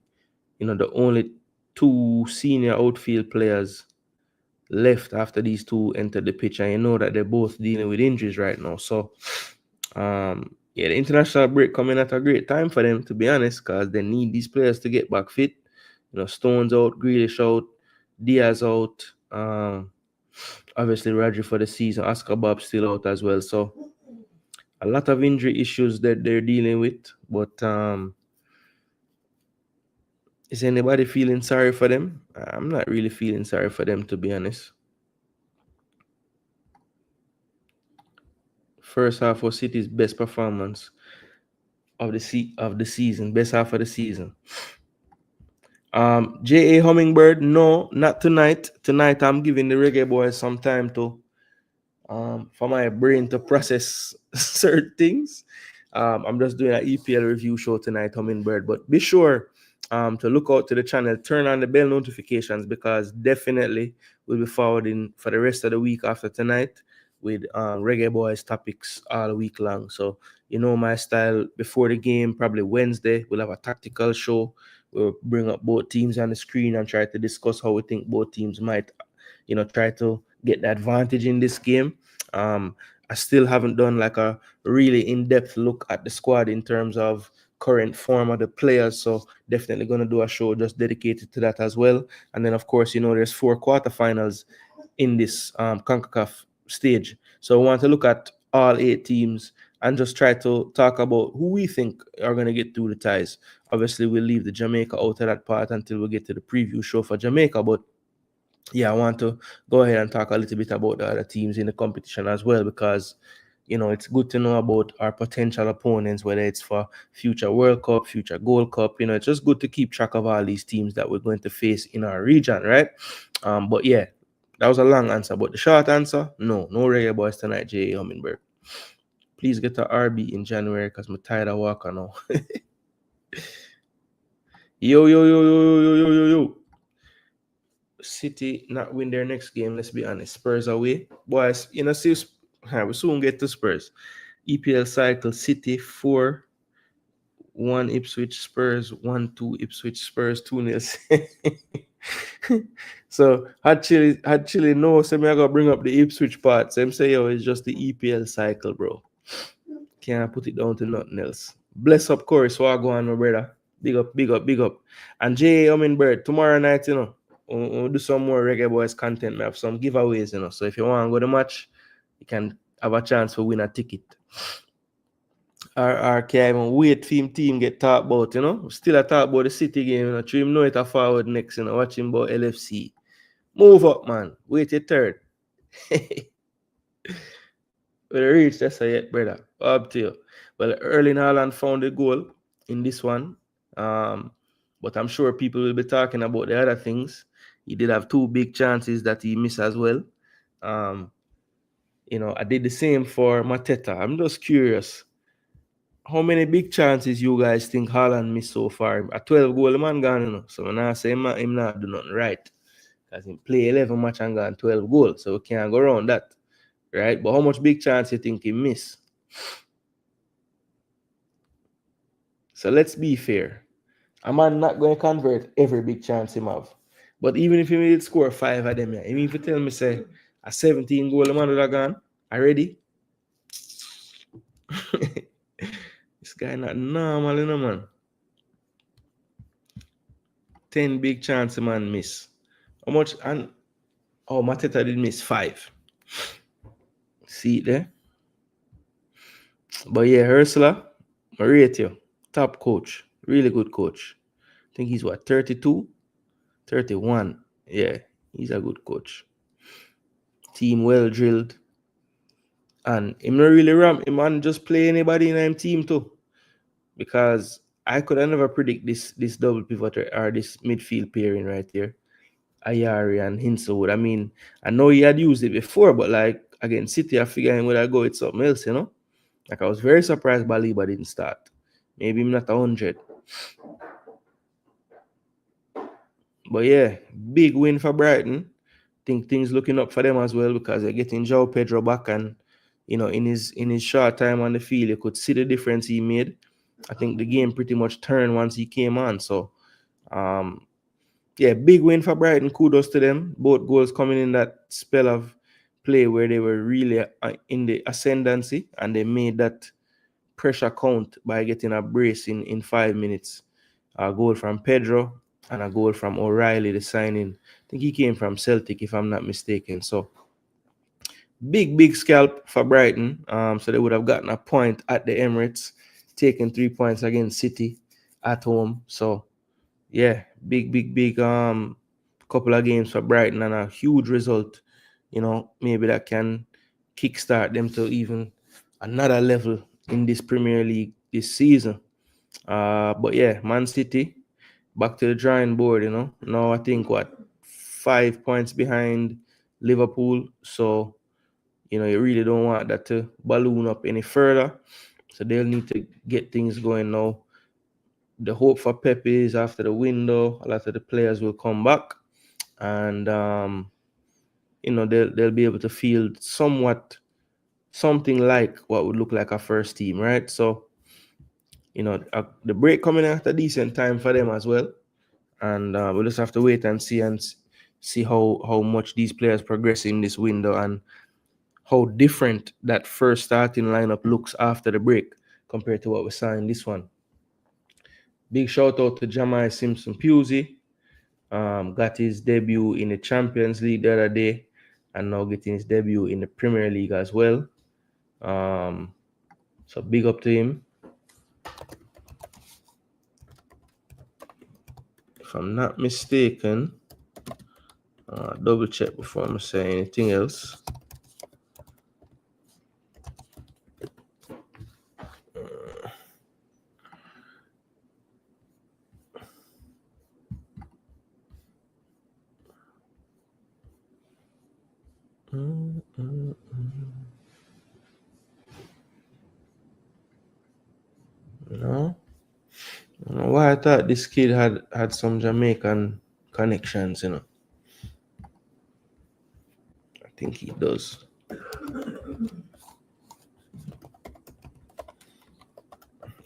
you know, the only 2 senior outfield players left after these 2 entered the pitch, and you know that they're both dealing with injuries right now. So yeah, the international break coming at a great time for them, to be honest, because they need these players to get back fit. You know, Stones out, Grealish out, Diaz out, obviously Rodri for the season, Oscar Bob still out as well. So a lot of injury issues that they're dealing with. But is anybody feeling sorry for them? I'm not really feeling sorry for them, to be honest. First half was City's best performance of the season, best half of the season. J.A. Hummingbird, no, not tonight. Tonight I'm giving the Reggae Boys some time to for my brain to process certain things. I'm just doing an EPL review show tonight, Hummingbird. But be sure to look out to the channel, turn on the bell notifications, because definitely we'll be forwarding for the rest of the week after tonight with Reggae Boys topics all week long. So you know my style. Before the game, probably Wednesday, we'll have a tactical show. We'll bring up both teams on the screen and try to discuss how we think both teams might, try to get the advantage in this game. I still haven't done like a really in-depth look at the squad in terms of current form of the players, so definitely going to do a show just dedicated to that as well. And then of course, there's 4 quarterfinals in this CONCACAF stage, so we want to look at all 8 teams and just try to talk about who we think are going to get through the ties. Obviously we'll leave the Jamaica out of that part until we get to the preview show for Jamaica, but yeah, I want to go ahead and talk a little bit about the other teams in the competition as well, because it's good to know about our potential opponents, whether it's for future World Cup, future Gold Cup. It's just good to keep track of all these teams that we're going to face in our region, right? But yeah, that was a long answer, but the short answer, no Reggae Boys tonight, J. Hummingbird. Please get to RB in January because I'm tired of walking now. Yo. City not win their next game, let's be honest. Spurs away. Boys, see, we soon get to Spurs. EPL cycle, City 4-1 Ipswich, Spurs 1-2 Ipswich, Spurs 2-0. So actually no, so me I gotta bring up the Ipswich part. So I'm say, it's just the EPL cycle, bro. Can't put it down to nothing else. Bless up, Corey. So I go on, my brother. Big up. And J. Hummingbird, tomorrow night, we'll do some more Reggae Boys content. We have some giveaways, so if you want to go to the match, you can have a chance to win a ticket. Our can't even wait for him team get talked about, Still a talk about the City game, To him know it a forward next, Watching about LFC. Move up, man. Wait your turn. Well, reach that's yet, brother. Up to you. Well, Erling Haaland found a goal in this one. But I'm sure people will be talking about the other things. He did have 2 big chances that he missed as well. I did the same for Mateta. I'm just curious. How many big chances you guys think Haaland missed so far? A 12 goal man gone, So when I say him not do nothing right. Because he play 11 match and gone 12 goals. So we can't go around that. Right? But how much big chance you think he missed? So let's be fair. A man not going to convert every big chance him have. But even if he made score 5 of them, even if you tell me, say, a 17 goal man would have gone, already? This guy not normal, man. 10 big chance man miss. How much? And Mateta did miss 5. See it there? But yeah, Ursula, I rate you. Top coach. Really good coach. I think he's 32? 31. Yeah, he's a good coach. Team well drilled. And him not really ram. Him man just play anybody in him team too. Because I could have never predict this double pivot or this midfield pairing right here. Ayari and Hinselwood. I mean, I know he had used it before, but like against City, I figured him would have go with something else, Like I was very surprised Baliba didn't start. Maybe I'm not 100. But yeah, big win for Brighton. Think things looking up for them as well because they're getting João Pedro back, and in his short time on the field, you could see the difference he made. I think the game pretty much turned once he came on. So yeah, big win for Brighton. Kudos to them. Both goals coming in that spell of play where they were really in the ascendancy, and they made that pressure count by getting a brace in 5 minutes. A goal from Pedro and a goal from O'Reilly, the signing. I think he came from Celtic, if I'm not mistaken. So big scalp for Brighton. So they would have gotten a point at the Emirates, taking 3 points against City at home. So yeah, big couple of games for Brighton and a huge result. Maybe that can kickstart them to even another level in this Premier League this season. But yeah, Man City back to the drawing board. Now I think 5 points behind Liverpool. So you really don't want that to balloon up any further. So they'll need to get things going now. The hope for Pep is after the window, a lot of the players will come back, and they'll be able to field something like what would look like a first team, right? So the break coming at a decent time for them as well, and we'll just have to wait and see how much these players progress in this window and how different that first starting lineup looks after the break compared to what we saw in this one. Big shout out to Jamai Simpson Pusey. Got his debut in the Champions League the other day, and now getting his debut in the Premier League as well. So big up to him. If I'm not mistaken, double check before I say anything else. No, I don't know why I thought this kid had some Jamaican connections. I think he does.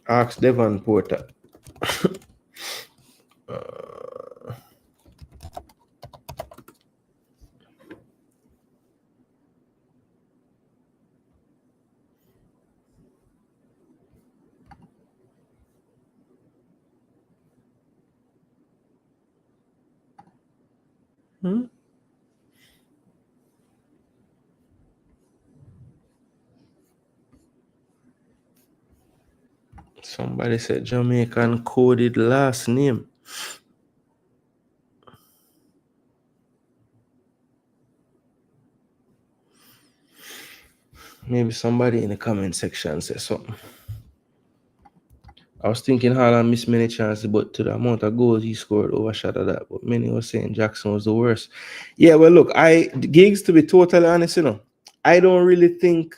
Ask Devon Porter. Somebody said Jamaican coded last name. Maybe somebody in the comment section says something. I was thinking Haaland missed many chances, but to the amount of goals he scored overshadowed that. But many were saying Jackson was the worst. Yeah, well, look, Giggs, to be totally honest, I don't really think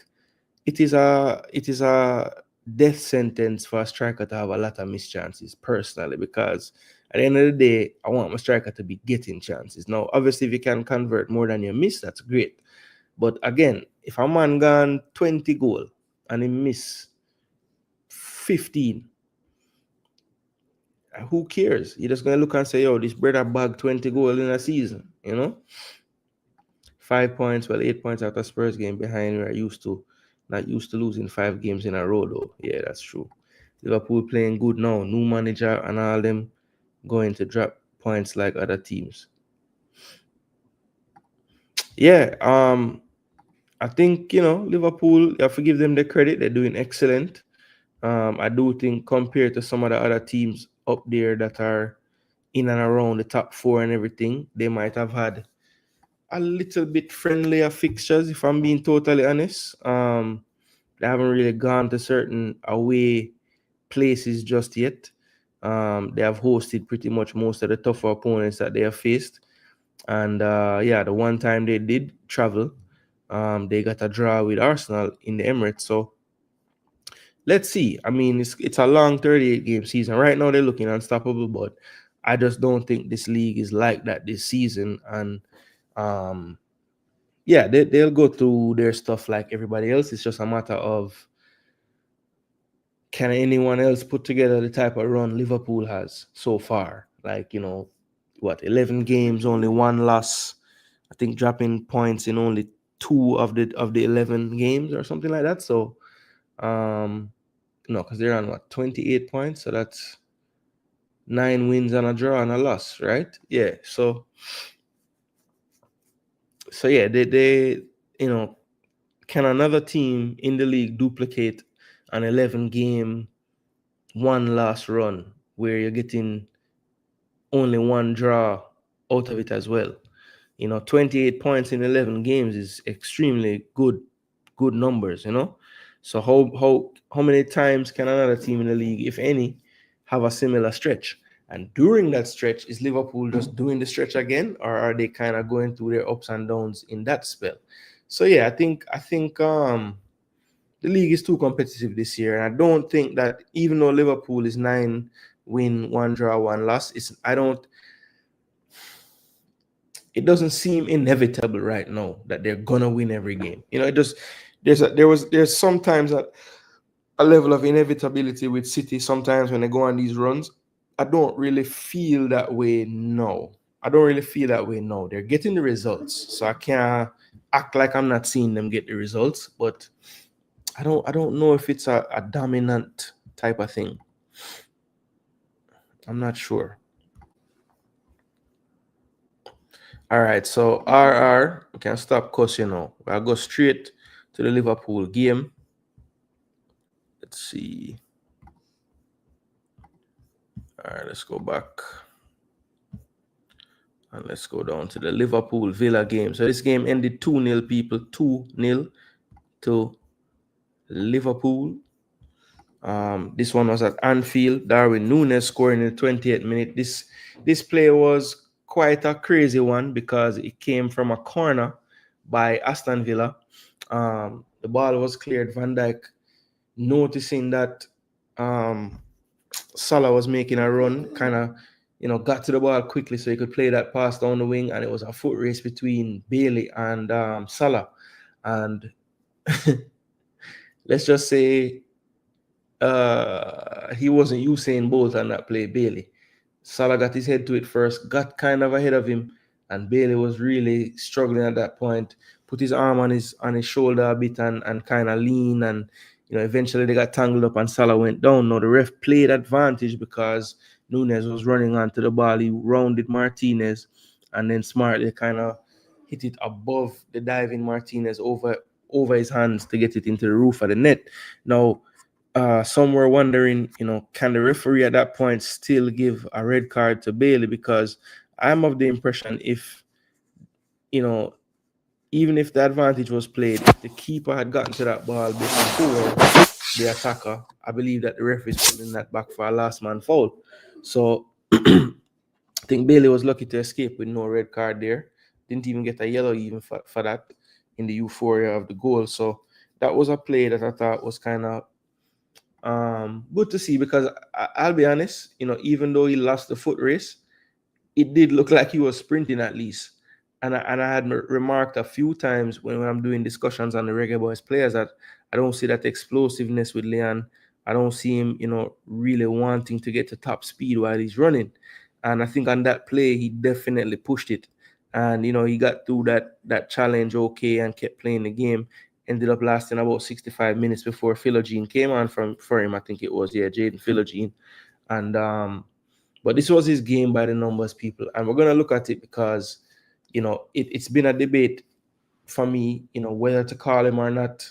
it is a death sentence for a striker to have a lot of missed chances, personally, because at the end of the day, I want my striker to be getting chances. Now, obviously, if you can convert more than you miss, that's great. But again, if a man gone 20 goal and he miss 15, who cares? You're just gonna look and say, yo, this brother bagged 20 goals in a season, 5 points, well, 8 points after Spurs game behind. We're not used to losing 5 games in a row though. Yeah, that's true. Liverpool playing good now, new manager and all them going to drop points like other teams. Yeah, I think Liverpool, you have to give them the credit, they're doing excellent. I do think compared to some of the other teams up there that are in and around the top 4 and everything, they might have had a little bit friendlier fixtures, if I'm being totally honest. They haven't really gone to certain away places just yet. They have hosted pretty much most of the tougher opponents that they have faced. And the one time they did travel, they got a draw with Arsenal in the Emirates. So let's see. I mean, it's a long 38-game season. Right now, they're looking unstoppable, but I just don't think this league is like that this season. And they'll go through their stuff like everybody else. It's just a matter of, can anyone else put together the type of run Liverpool has so far? Like, 11 games, only 1 loss. I think dropping points in only 2 of the 11 games or something like that. So, because they're on 28 points, so that's 9 wins and a draw and a loss, right? Yeah. So yeah, they can another team in the league duplicate an 11-game 1 loss run where you're getting only 1 draw out of it as well? 28 points in 11 games is extremely good numbers, So how many times can another team in the league, if any, have a similar stretch? And during that stretch, is Liverpool just doing the stretch again, or are they kind of going through their ups and downs in that spell? So yeah, I think the league is too competitive this year, and I don't think that even though Liverpool is 9 win, 1 draw, 1 loss, I don't. It doesn't seem inevitable right now that they're gonna win every game. It just there's sometimes a level of inevitability with City sometimes when they go on these runs. I don't really feel that way now. They're getting the results, so I can't act like I'm not seeing them get the results. But I don't know if it's a dominant type of thing. I'm not sure. All right, so RR, we can stop cussing now. I'll go straight to the Liverpool game. Let's see. All right, let's go back. And let's go down to the Liverpool Villa game. So this game ended 2-0, people. 2-0 to Liverpool. This one was at Anfield. Darwin Núñez scoring in the 28th minute. This play was quite a crazy one because it came from a corner by Aston Villa. The ball was cleared. Van Dijk noticing that Salah was making a run, kind of, got to the ball quickly so he could play that pass down the wing, and it was a foot race between Bailey and Salah. And let's just say he wasn't Usain Bolt on that play, Bailey. Salah got his head to it first, got kind of ahead of him, and Bailey was really struggling at that point. Put his arm on his shoulder a bit and kind of lean, and eventually they got tangled up and Salah went down. Now the ref played advantage because Núñez was running onto the ball. He rounded Martinez and then smartly kind of hit it above the diving Martinez over his hands to get it into the roof of the net. Now, some were wondering, can the referee at that point still give a red card to Bailey? Because I'm of the impression even if the advantage was played, if the keeper had gotten to that ball before the attacker, I believe that the referee is putting that back for a last man foul. So I think Bailey was lucky to escape with no red card there. Didn't even get a yellow even for that in the euphoria of the goal. So that was a play that I thought was kind of good to see, because I'll be honest, even though he lost the foot race, it did look like he was sprinting at least. And I had remarked a few times when I'm doing discussions on the Reggae Boys players that I don't see that explosiveness with Leon. I don't see him, really wanting to get to top speed while he's running. And I think on that play, he definitely pushed it. And, he got through that challenge okay and kept playing the game. Ended up lasting about 65 minutes before Philogene came on for him. I think it was, Jaden Philogene. And but this was his game by the numbers, people. And we're going to look at it because, it's been a debate for me, whether to call him or not.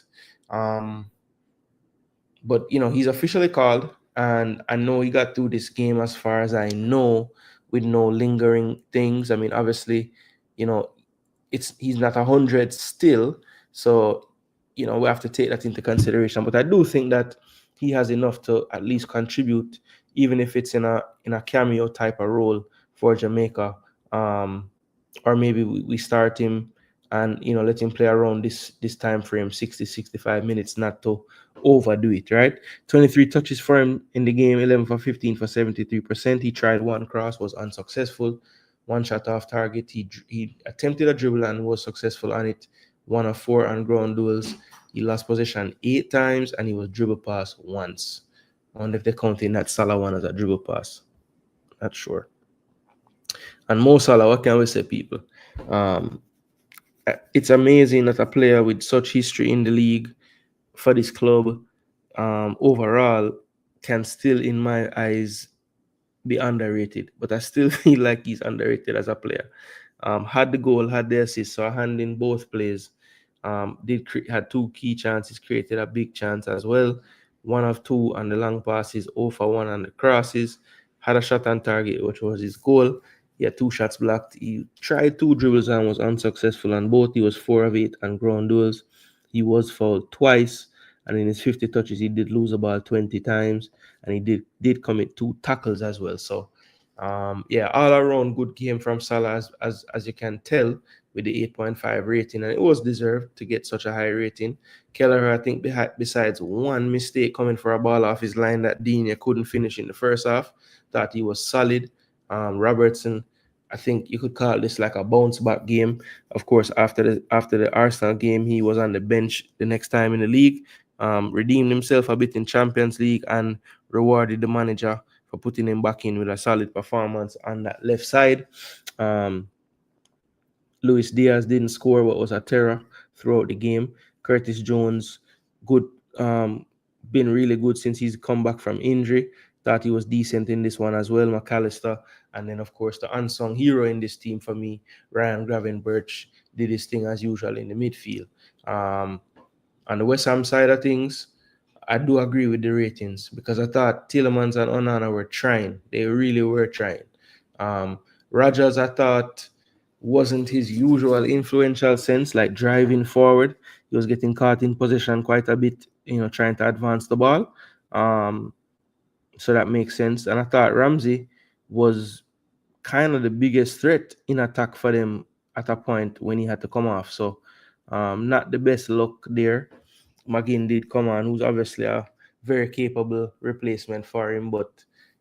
But, he's officially called. And I know he got through this game, as far as I know, with no lingering things. I mean, obviously, he's not 100 still. So, we have to take that into consideration. But I do think that he has enough to at least contribute, even if it's in a cameo type of role for Jamaica. Or maybe we start him and let him play around this time frame, 60-65 minutes, not to overdo it, right? 23 touches for him in the game, 11 for 15 for 73%. He tried one cross, was unsuccessful. One shot off target. He attempted a dribble and was successful on it. 1 of 4 on ground duels. He lost possession 8 times and he was dribble pass once. I wonder if they're counting that Salah one as a dribble pass. Not sure. And Mo Salah, what can we say, people? It's amazing that a player with such history in the league for this club overall can still, in my eyes, be underrated. But I still feel like he's underrated as a player. Had the goal, had the assist, so a hand in both plays. Had 2 key chances, created a big chance as well. 1 of 2 on the long passes, 0 for 1 on the crosses. Had a shot on target, which was his goal. He had 2 shots blocked. He tried 2 dribbles and was unsuccessful on both. He was 4 of 8 on ground duels. He was fouled twice. And in his 50 touches, he did lose the ball 20 times, and he did commit 2 tackles as well. So, yeah, all around good game from Salah, as you can tell with the 8.5 rating, and it was deserved to get such a high rating. Kelleher, I think, besides one mistake coming for a ball off his line that Digne couldn't finish in the first half, thought he was solid. Robertson, I think you could call this like a bounce back game. Of course, after the Arsenal game, he was on the bench the next time in the league. Redeemed himself a bit in Champions League and rewarded the manager for putting him back in with a solid performance on that left side. Luis Diaz didn't score, but was a terror throughout the game. Curtis Jones, good, been really good since he's come back from injury. Thought he was decent in this one as well. McAllister, and then of course the unsung hero in this team for me, Ryan Gravenberch, did his thing as usual in the midfield. On the West Ham side of things, I do agree with the ratings because I thought Tielemans and Onana were trying. They really were trying. Rogers, I thought, wasn't his usual influential sense, like driving forward. He was getting caught in possession quite a bit, trying to advance the ball. So that makes sense. And I thought Ramsey was kind of the biggest threat in attack for them at a point when he had to come off. So not the best luck there. McGinn did come on, who's obviously a very capable replacement for him, but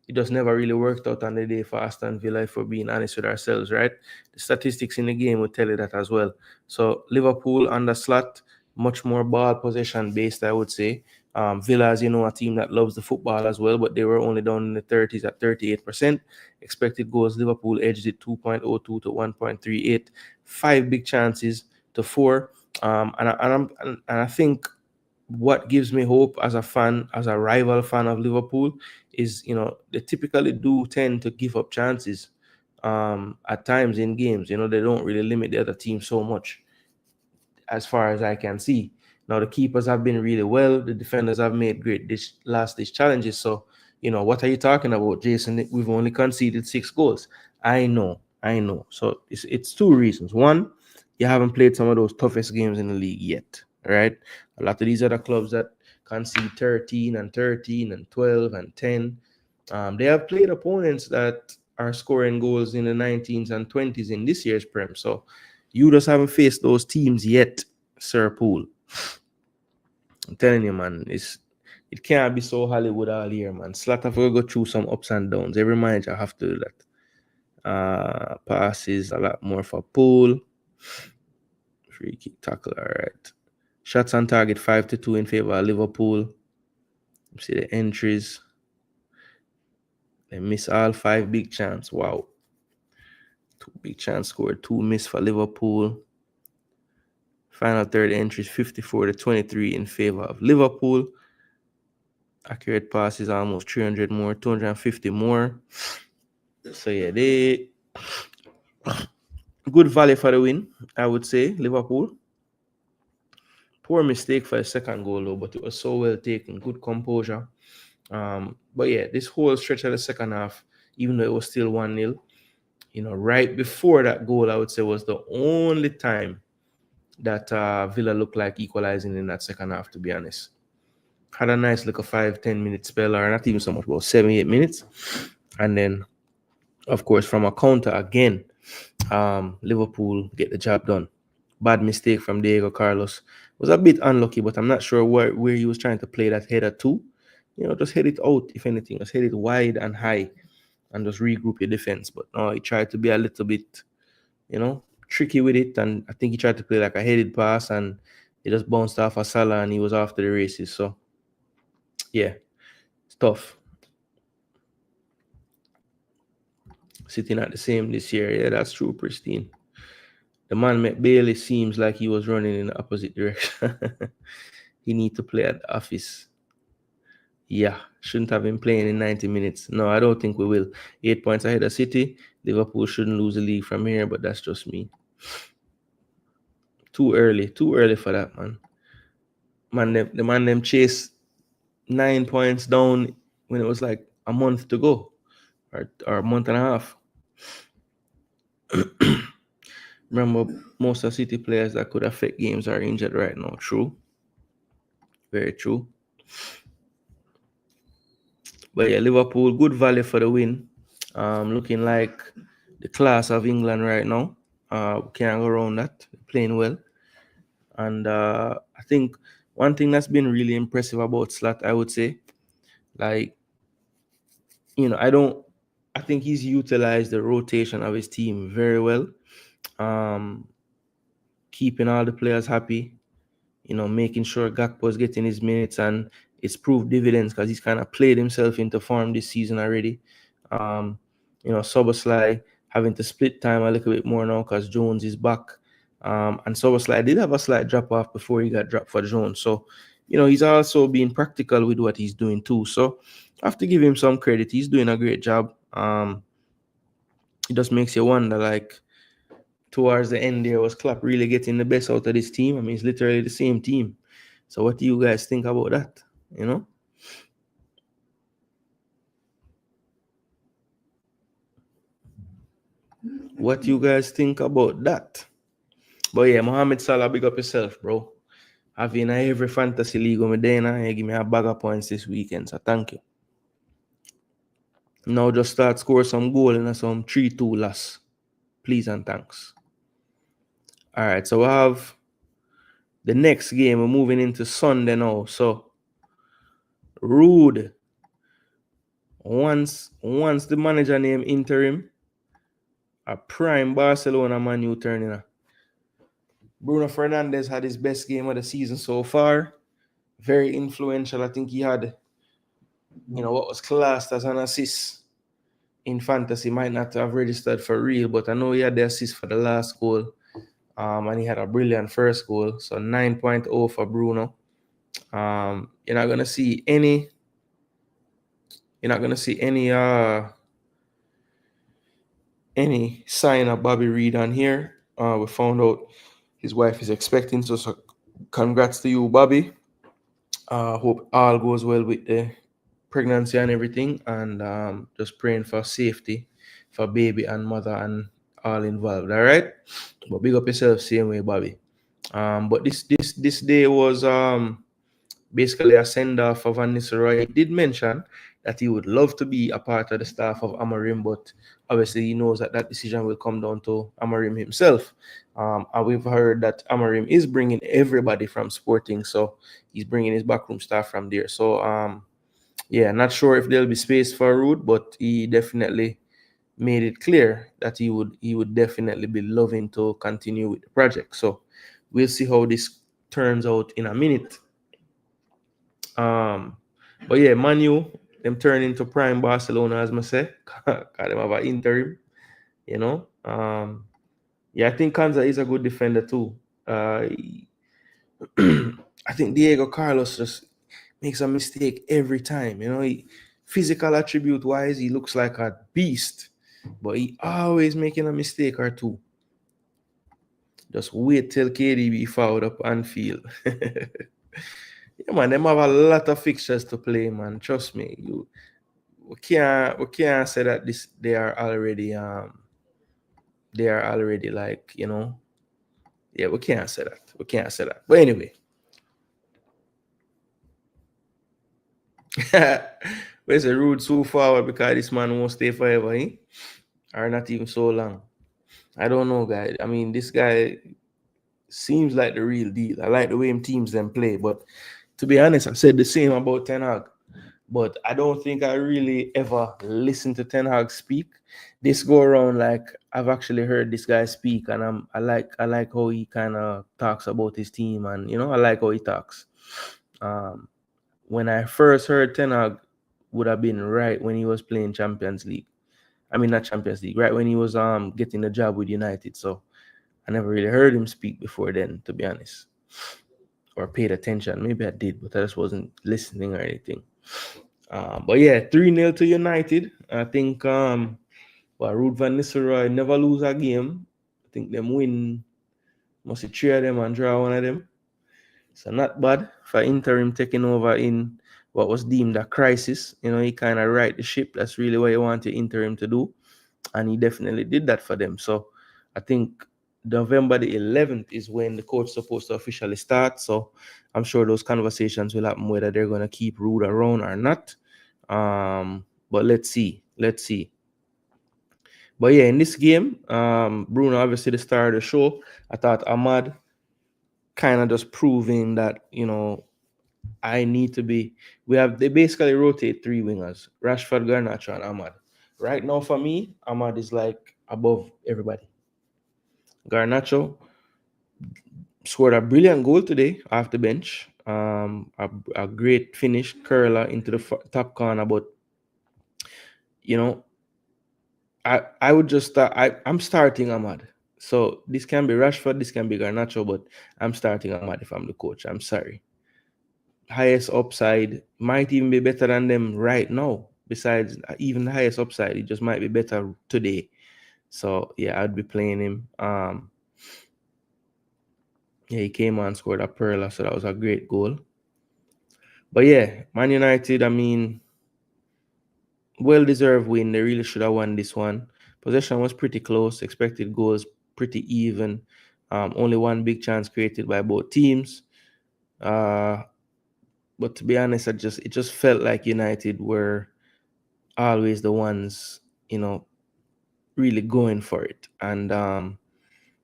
it just never really worked out on the day for Aston Villa, if we're being honest with ourselves, right? The statistics in the game will tell you that as well. So Liverpool on the slot, much more ball possession based, I would say. Villa, as you know, a team that loves the football as well, but they were only down in the 30s at 38%. Expected goals, Liverpool edged it 2.02 to 1.38. 5 big chances to 4. And I think what gives me hope as a fan, as a rival fan of Liverpool, is they typically do tend to give up chances at times in games. They don't really limit the other team so much, as far as I can see. Now the keepers have been really well. The defenders have made great last ditch challenges. So what are you talking about, Jason? We've only conceded 6 goals. I know. So it's 2 reasons. One, you haven't played some of those toughest games in the league yet, right? A lot of these other clubs that concede 13 and 13 and 12 and 10, they have played opponents that are scoring goals in the 19s and 20s in this year's Prem. So you just haven't faced those teams yet, Sir Poole. I'm telling you, man, it can't be so Hollywood all year, man. Slaughter will go through some ups and downs. Every manager have to do that. Passes a lot more for Poole. Free kick tackle, all right. Shots on target 5-2 in favor of Liverpool. See the entries. They miss all 5 big chance. Wow. 2 big chance scored, 2 miss for Liverpool. Final third entries 54-23 in favor of Liverpool. Accurate passes almost 300 more, 250 more. So yeah, they good value for the win, I would say. Liverpool. Poor mistake for the second goal though, but it was so well taken. Good composure. But yeah, this whole stretch of the second half, even though it was still 1-0, right before that goal, I would say was the only time that Villa looked like equalizing in that second half, to be honest. Had a nice little 5-10 minute spell, or not even so much, about 7-8 minutes. And then, of course, from a counter again, Liverpool get the job done. Bad mistake from Diego Carlos. Was a bit unlucky, but I'm not sure where he was trying to play that header to. Just head it out, if anything. Just head it wide and high and just regroup your defense. But no, he tried to be a little bit, tricky with it. And I think he tried to play like a headed pass and it just bounced off of Salah and he was off to the races. So, yeah, it's tough. Sitting at the same this year. Yeah, that's true, Pristine. The man Bailey seems like he was running in the opposite direction. He need to play at the office. Yeah, shouldn't have been playing in 90 minutes. No, I don't think we will. 8 points ahead of City. Liverpool shouldn't lose the league from here, but that's just me. Too early for that, man. The man them chase 9 points down when it was like a month to go, or a month and a half. Remember, most of City players that could affect games are injured right now. True. Very true. But yeah, Liverpool, good value for the win. Looking like the class of England right now. Can't go around that. Playing well. And I think one thing that's been really impressive about Slat, I would say, like, I think he's utilized the rotation of his team very well. Keeping all the players happy, making sure Gakpo's getting his minutes, and it's proved dividends because he's kind of played himself into form this season already. Soboslai having to split time a little bit more now because Jones is back. And Soboslai did have a slight drop off before he got dropped for Jones. So, he's also being practical with what he's doing too. So I have to give him some credit. He's doing a great job. It just makes you wonder, like, towards the end there, was Klopp really getting the best out of this team? I mean, it's literally the same team. So what do you guys think about that? What you guys think about that? But yeah, Mohamed Salah, big up yourself, bro. Having every fantasy league with me there, and you give me a bag of points this weekend, so thank you. Now just start score some goal and some 3-2 loss. Please and thanks. All right, so we have the next game. We're moving into Sunday now. So Rude. Once the manager name interim, a prime Barcelona Man U turning. Bruno Fernandes had his best game of the season so far. Very influential. I think he had, what was classed as an assist in fantasy. Might not have registered for real, but I know he had the assist for the last goal. And he had a brilliant first goal. So 9.0 for Bruno. You're not gonna see any sign of Bobby Reed on here. We found out his wife is expecting, so congrats to you, Bobby. Hope all goes well with the pregnancy and everything, and just praying for safety for baby and mother and all involved. All right, but big up yourself, same way, Bobby. But this day was basically a send off for Van Nistelrooy. He did mention that he would love to be a part of the staff of Amorim, but obviously he knows that decision will come down to Amorim himself. And we've heard that Amorim is bringing everybody from Sporting, so he's bringing his backroom staff from there. So yeah, not sure if there'll be space for Rude, but he definitely made it clear that he would definitely be loving to continue with the project. So we'll see how this turns out in a minute. But yeah, Manu, them turn into prime Barcelona, as I say. Because them have an interim, Yeah, I think Kanza is a good defender too. I think Diego Carlos just makes a mistake every time. Physical attribute wise, he looks like a beast, but he always making a mistake or two. Just wait till KDB fouled up Anfield. Yeah, man, them have a lot of fixtures to play, man. Trust me. We can't say that they are already like, yeah, we can't say that. But anyway. Where's the Rude so forward because this man won't stay forever, eh? Or not even so long. I don't know, guys. I mean, this guy seems like the real deal. I like the way teams them play, but to be honest, I said the same about Ten Hag. But I don't think I really ever listened to Ten Hag speak. This go around, like, I've actually heard this guy speak, and I like how he kind of talks about his team, and I like how he talks. When I first heard Ten Hag, would have been right when he was playing Champions League. I mean, not Champions League, right when he was getting the job with United. So I never really heard him speak before then, to be honest, or paid attention. Maybe I did, but I just wasn't listening or anything. But yeah, 3-0 to United. I think Ruud van Nistelrooy never lose a game. I think them win must be 3 of them and draw 1 of them. So not bad for interim taking over in what was deemed a crisis. He kind of right the ship. That's really what you want your interim to do. And he definitely did that for them. So I think November the 11th is when the coach is supposed to officially start. So I'm sure those conversations will happen whether they're going to keep Rude around or not. But let's see. Let's see. But yeah, in this game, Bruno obviously the star of the show. I thought Ahmad kind of just proving that, I need to be. They basically rotate three wingers: Rashford, Garnacho, and Ahmad. Right now, for me, Ahmad is like above everybody. Garnacho scored a brilliant goal today off the bench. A great finish, curler into the top corner. But you know, I would just start. I'm starting Ahmad. So this can be Rashford, this can be Garnacho, but I'm starting Ahmad if I'm the coach. I'm sorry. Highest upside might even be better than them right now. Besides, even the highest upside, it just might be better today. So yeah, I'd be playing him. Yeah, he came on, scored a pearler, so that was a great goal. But yeah, Man United, I mean, well-deserved win. They really should have won this one. Possession was pretty close. Expected goals pretty even. Only one big chance created by both teams. But to be honest, it just felt like United were always the ones, really going for it. And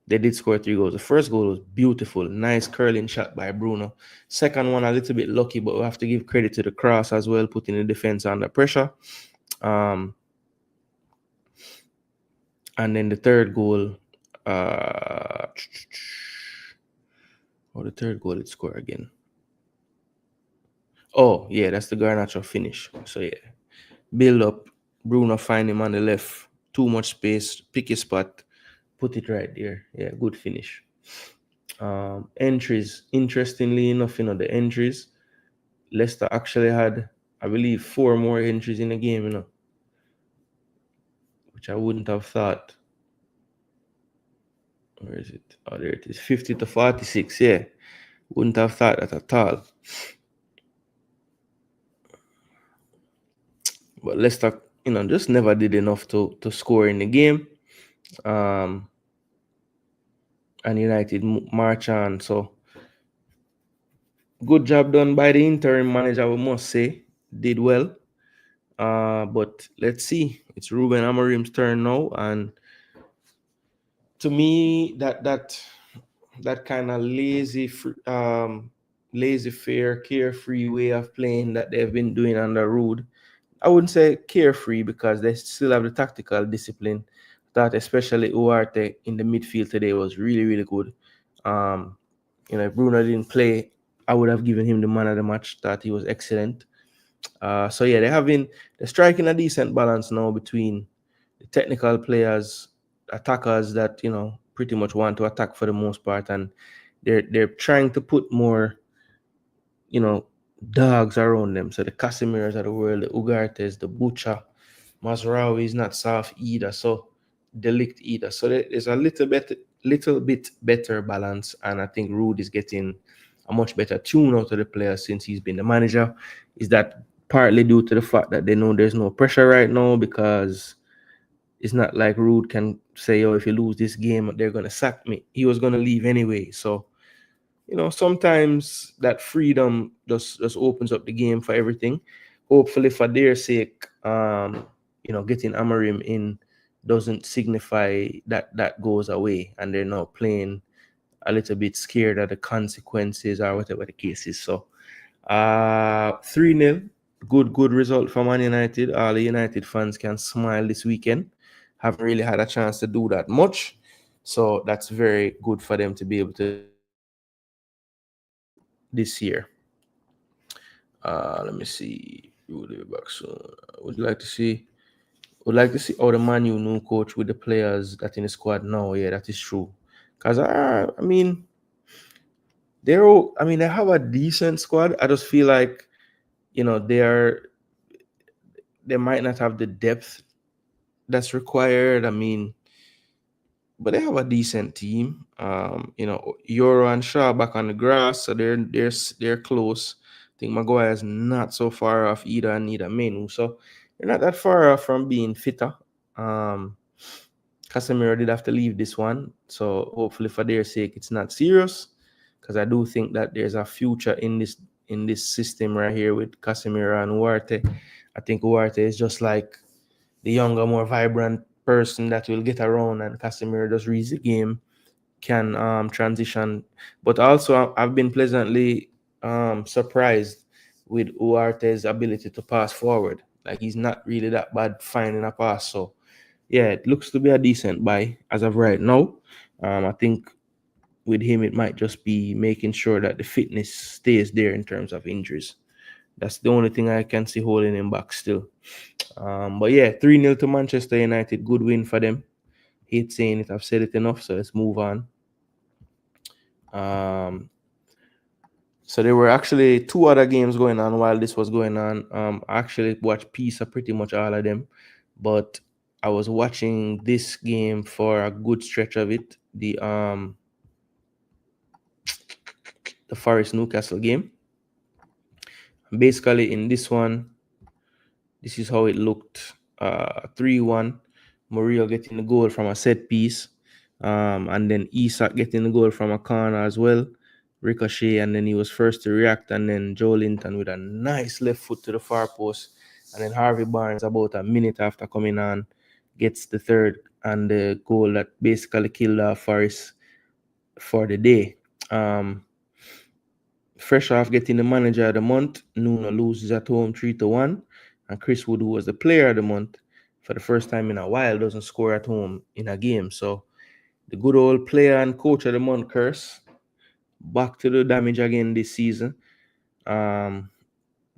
they did score 3 goals. The first goal was beautiful, nice curling shot by Bruno. Second one, a little bit lucky, but we have to give credit to the cross as well, putting the defense under pressure. And then the third goal, the third goal it scored again. Oh, yeah, that's the Garnacho finish. So, yeah, build up. Bruno find him on the left. Too much space. Pick his spot. Put it right there. Yeah, good finish. Entries. Interestingly enough, the entries, Leicester actually had, I believe, 4 more entries in the game, which I wouldn't have thought. Where is it? Oh, there it is. 50-46. Yeah. Wouldn't have thought that at all. But Leicester, just never did enough to score in the game. And United march on. So good job done by the interim manager, we must say. Did well. But let's see. It's Ruben Amorim's turn now. And to me, that kind of laissez-faire, carefree way of playing that they've been doing under Rude, I wouldn't say carefree because they still have the tactical discipline. That especially Uarte in the midfield today was really, really good. If Bruno didn't play, I would have given him the man of the match. Thought he was excellent. So yeah, they're striking a decent balance now between the technical players, attackers that pretty much want to attack for the most part, and they're trying to put more dogs around them. So the Casemirs of the world, the Ugartes, the Butcher, Mazraoui is not soft either, so Delict either. So there's a little bit better balance, and I think Rude is getting a much better tune out of the players since he's been the manager. Is that partly due to the fact that they know there's no pressure right now, because it's not like Rude can say, oh, if you lose this game, they're going to sack me. He was going to leave anyway. So, sometimes that freedom just opens up the game for everything. Hopefully, for their sake, getting Amorim in doesn't signify that goes away and they're now playing a little bit scared of the consequences or whatever the case is. So, 3-0. Good result for Man United. All the United fans can smile this weekend. Haven't really had a chance to do that much. So that's very good for them to be able to this year. Let me see. We'll be back soon. Would like to see how the Man U new coach with the players that in the squad now. Yeah, that is true. Because I mean, they have a decent squad. I just feel like they might not have the depth that's required. I mean, but they have a decent team. Euro and Shaw back on the grass, so they're close. I think Maguire is not so far off either, and neither Menu. So they're not that far off from being fitter. Casemiro did have to leave this one, so hopefully for their sake it's not serious, because I do think that there's a future in this system right here with Casemiro and Huarte. I think Huarte is just like the younger, more vibrant person that will get around, and Casemiro just reads the game, can transition. But also, I've been pleasantly surprised with Huarte's ability to pass forward. Like, he's not really that bad finding a pass. So, yeah, it looks to be a decent buy as of right now. I think with him, it might just be making sure that the fitness stays there in terms of injuries. That's the only thing I can see holding him back still. But yeah, 3-0 to Manchester United. Good win for them. Hate saying it. I've said it enough, so let's move on. So there were actually 2 other games going on while this was going on. I actually watched piece of pretty much all of them, but I was watching this game for a good stretch of it. The Forest Newcastle game. Basically, in this one, this is how it looked. 3-1. Murillo getting the goal from a set piece. And then Isak getting the goal from a corner as well. Ricochet, and then he was first to react, and then Joe Linton with a nice left foot to the far post, and then Harvey Barnes about a minute after coming on gets the third and the goal that basically killed our Forest for the day. Fresh off getting the manager of the month, Nuno loses at home 3-1, and Chris Wood, who was the player of the month for the first time in a while, doesn't score at home in a game. So the good old player and coach of the month curse back to the damage again this season. But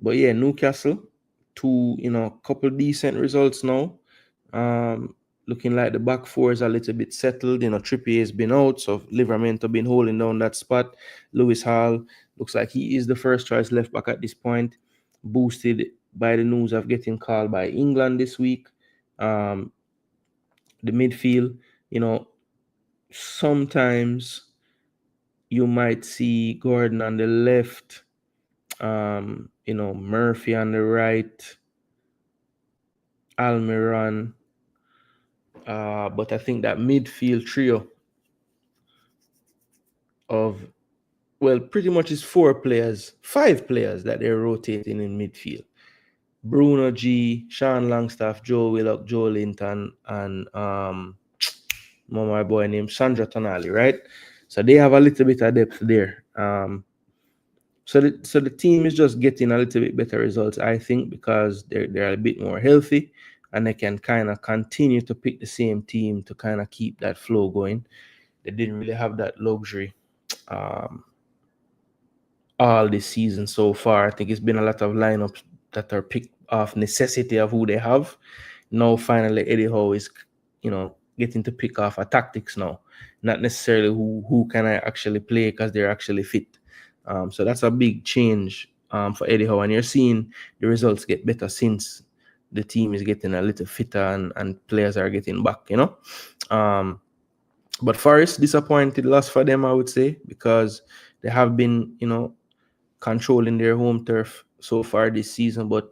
yeah, Newcastle, couple decent results now. Looking like the back four is a little bit settled. Trippier has been out, so Livramento been holding down that spot. Lewis Hall looks like he is the first choice left back at this point, boosted by the news of getting called by England this week. The midfield, sometimes you might see Gordon on the left, Murphy on the right, Almiron. But I think that midfield trio of, well, pretty much is 5 players that they're rotating in midfield. Bruno G, Sean Longstaff, Joe Willock, Joe Linton, and my boy named Sandra Tonali, right? So they have a little bit of depth there. So the team is just getting a little bit better results, I think, because they're a bit more healthy, and they can kind of continue to pick the same team to kind of keep that flow going. They didn't really have that luxury all this season so far. I think it's been a lot of lineups that are picked off necessity of who they have. Now finally Eddie Howe is, getting to pick off a tactics now, not necessarily who can I actually play because they're actually fit. So that's a big change for Eddie Howe, and you're seeing the results get better since the team is getting a little fitter and players are getting back, But Forest, disappointed loss for them, I would say, because they have been, controlling their home turf so far this season. But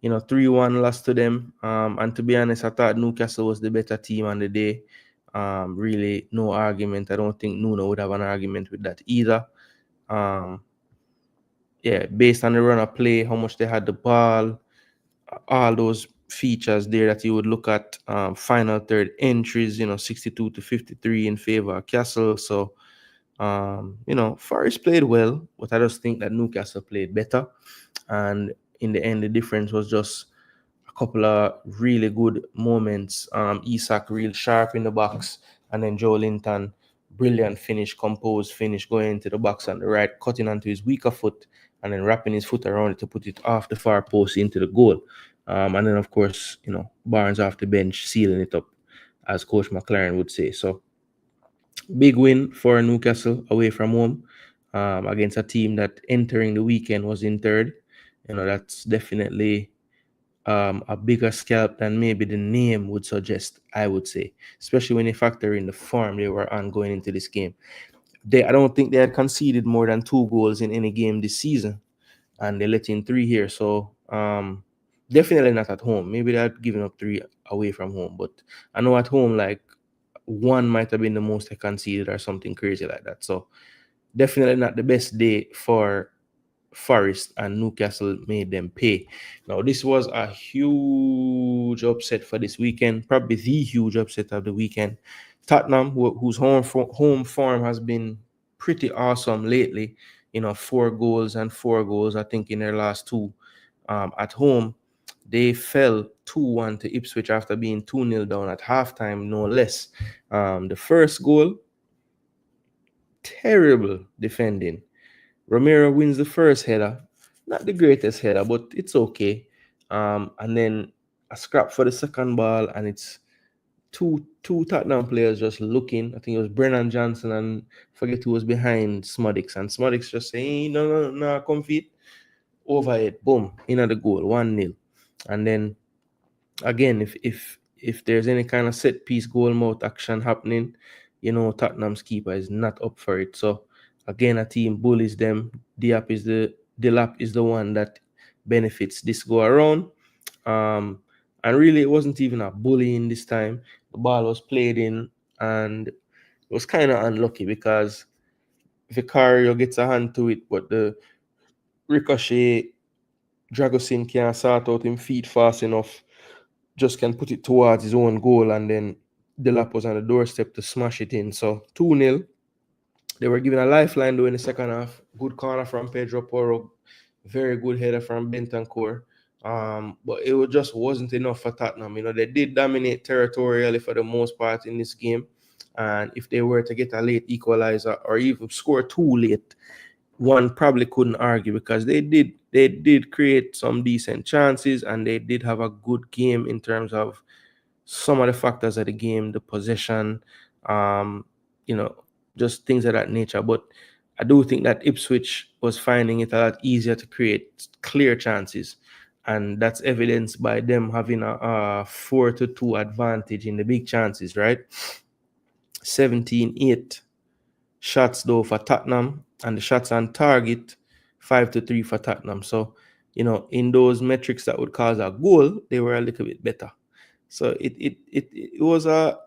3-1 loss to them. And to be honest, I thought Newcastle was the better team on the day. Really, no argument. I don't think Nuno would have an argument with that either. Based on the run of play, how much they had the ball, all those features there that you would look at. Final third entries, 62 to 53 in favor of Castle. So, Forest played well, but I just think that Newcastle played better. And in the end, the difference was just a couple of really good moments. Isak real sharp in the box, and then Joe Linton, brilliant finish, composed finish, going into the box on the right, cutting onto his weaker foot, and then wrapping his foot around it to put it off the far post into the goal. And then, of course, Barnes off the bench, sealing it up, as Coach McLaren would say. So, big win for Newcastle away from home against a team that entering the weekend was in third. That's definitely a bigger scalp than maybe the name would suggest, I would say, especially when you factor in the form they were on going into this game. I don't think they had conceded more than 2 goals in any game this season, and they let in 3 here. So definitely not at home. Maybe they had given up 3 away from home, but I know at home, like, one might have been the most they conceded or something crazy like that. So definitely not the best day for Forest, and Newcastle made them pay. Now, this was a huge upset for this weekend, probably the huge upset of the weekend. Tottenham, whose home form has been pretty awesome lately, 4 goals and 4 goals, I think, in their last two at home. They fell 2-1 to Ipswich after being 2-0 down at halftime, no less. The first goal, terrible defending. Romero wins the first header. Not the greatest header, but it's okay. And then a scrap for the second ball, and it's two Tottenham players just looking. I think it was Brennan Johnson and forget who was behind Smuddix. And Smuddix just saying, no, come feet. Overhead, boom, into the goal, 1-0. And then again, if there's any kind of set piece goal mouth action happening, Tottenham's keeper is not up for it. So again, a team bullies them. Delap is the one that benefits this go around. And really, it wasn't even a bullying this time. The ball was played in, and it was kind of unlucky because Vicario gets a hand to it, but the ricochet Dragosin can't sort out him feet fast enough, just can put it towards his own goal, and then Delap was on the doorstep to smash it in. So 2-0. They were given a lifeline though in the second half. Good corner from Pedro Porro. Very good header from Bentancur. But it just wasn't enough for Tottenham. They did dominate territorially for the most part in this game. And if they were to get a late equalizer or even score too late, one probably couldn't argue because they did create some decent chances, and they did have a good game in terms of some of the factors of the game, the possession, just things of that nature. But I do think that Ipswich was finding it a lot easier to create clear chances, and that's evidenced by them having a 4-2 advantage in the big chances, right? 17-8 shots though for Tottenham, and the shots on target 5-3 for Tottenham. So in those metrics that would cause a goal, they were a little bit better. So it was a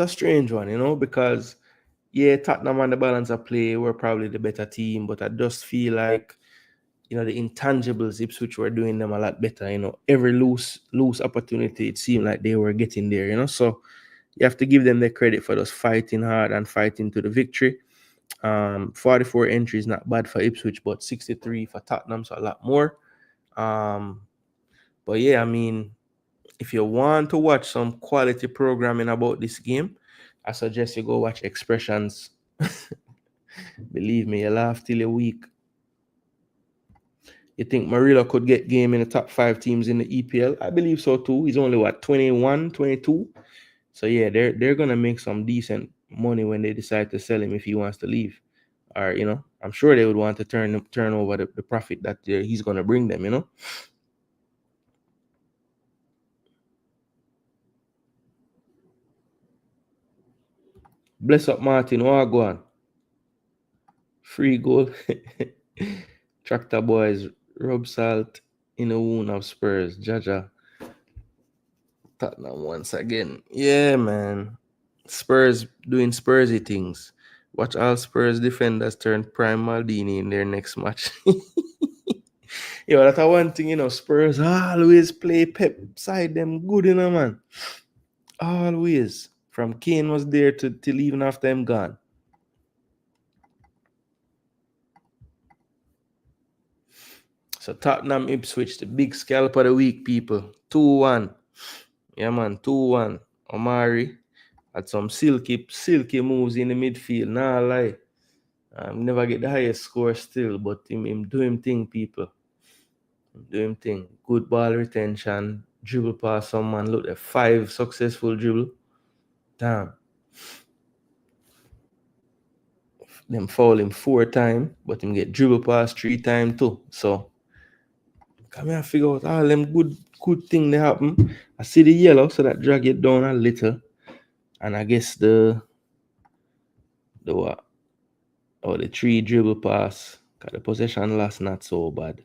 strange one, because Tottenham on the balance of play were probably the better team, but I just feel like the intangibles Ipswich were doing them a lot better. Every loose opportunity, it seemed like they were getting there. So you have to give them the credit for just fighting hard and fighting to the victory. 44 entries, not bad for Ipswich, but 63 for Tottenham, so a lot more. But yeah, I mean, if you want to watch some quality programming about this game, I suggest you go watch Expressions. Believe me, you laugh till you're weak. You think Murillo could get game in the top 5 teams in the EPL? I believe so too. He's only 21, 22. So yeah, they're gonna make some decent money when they decide to sell him if he wants to leave. Or I'm sure they would want to turn over the profit that he's gonna bring them. Bless up Martin, what go on? Free goal. Tractor boys rub salt in a wound of Spurs. Jaja. Tottenham once again. Yeah, man. Spurs doing Spursy things. Watch all Spurs defenders turn Prime Maldini in their next match. That's one thing, Spurs always play Pep side them good, man. Always. From Kane was there till even after him gone. So Tottenham Ipswich, the big scalp of the week, people. 2-1. Yeah, man, 2-1. Omari had some silky moves in the midfield. Nah, lie. Never get the highest score still, but him do him thing, people. Do him thing. Good ball retention. Dribble past someone. Look at 5 successful dribble. Damn. Them foul him 4 times, but him get dribble past 3 times too. So come here, figure out all them good thing that happen. I see the yellow, so that drag it down a little. And I guess the what? Oh, the 3 dribble pass. Got the possession loss not so bad.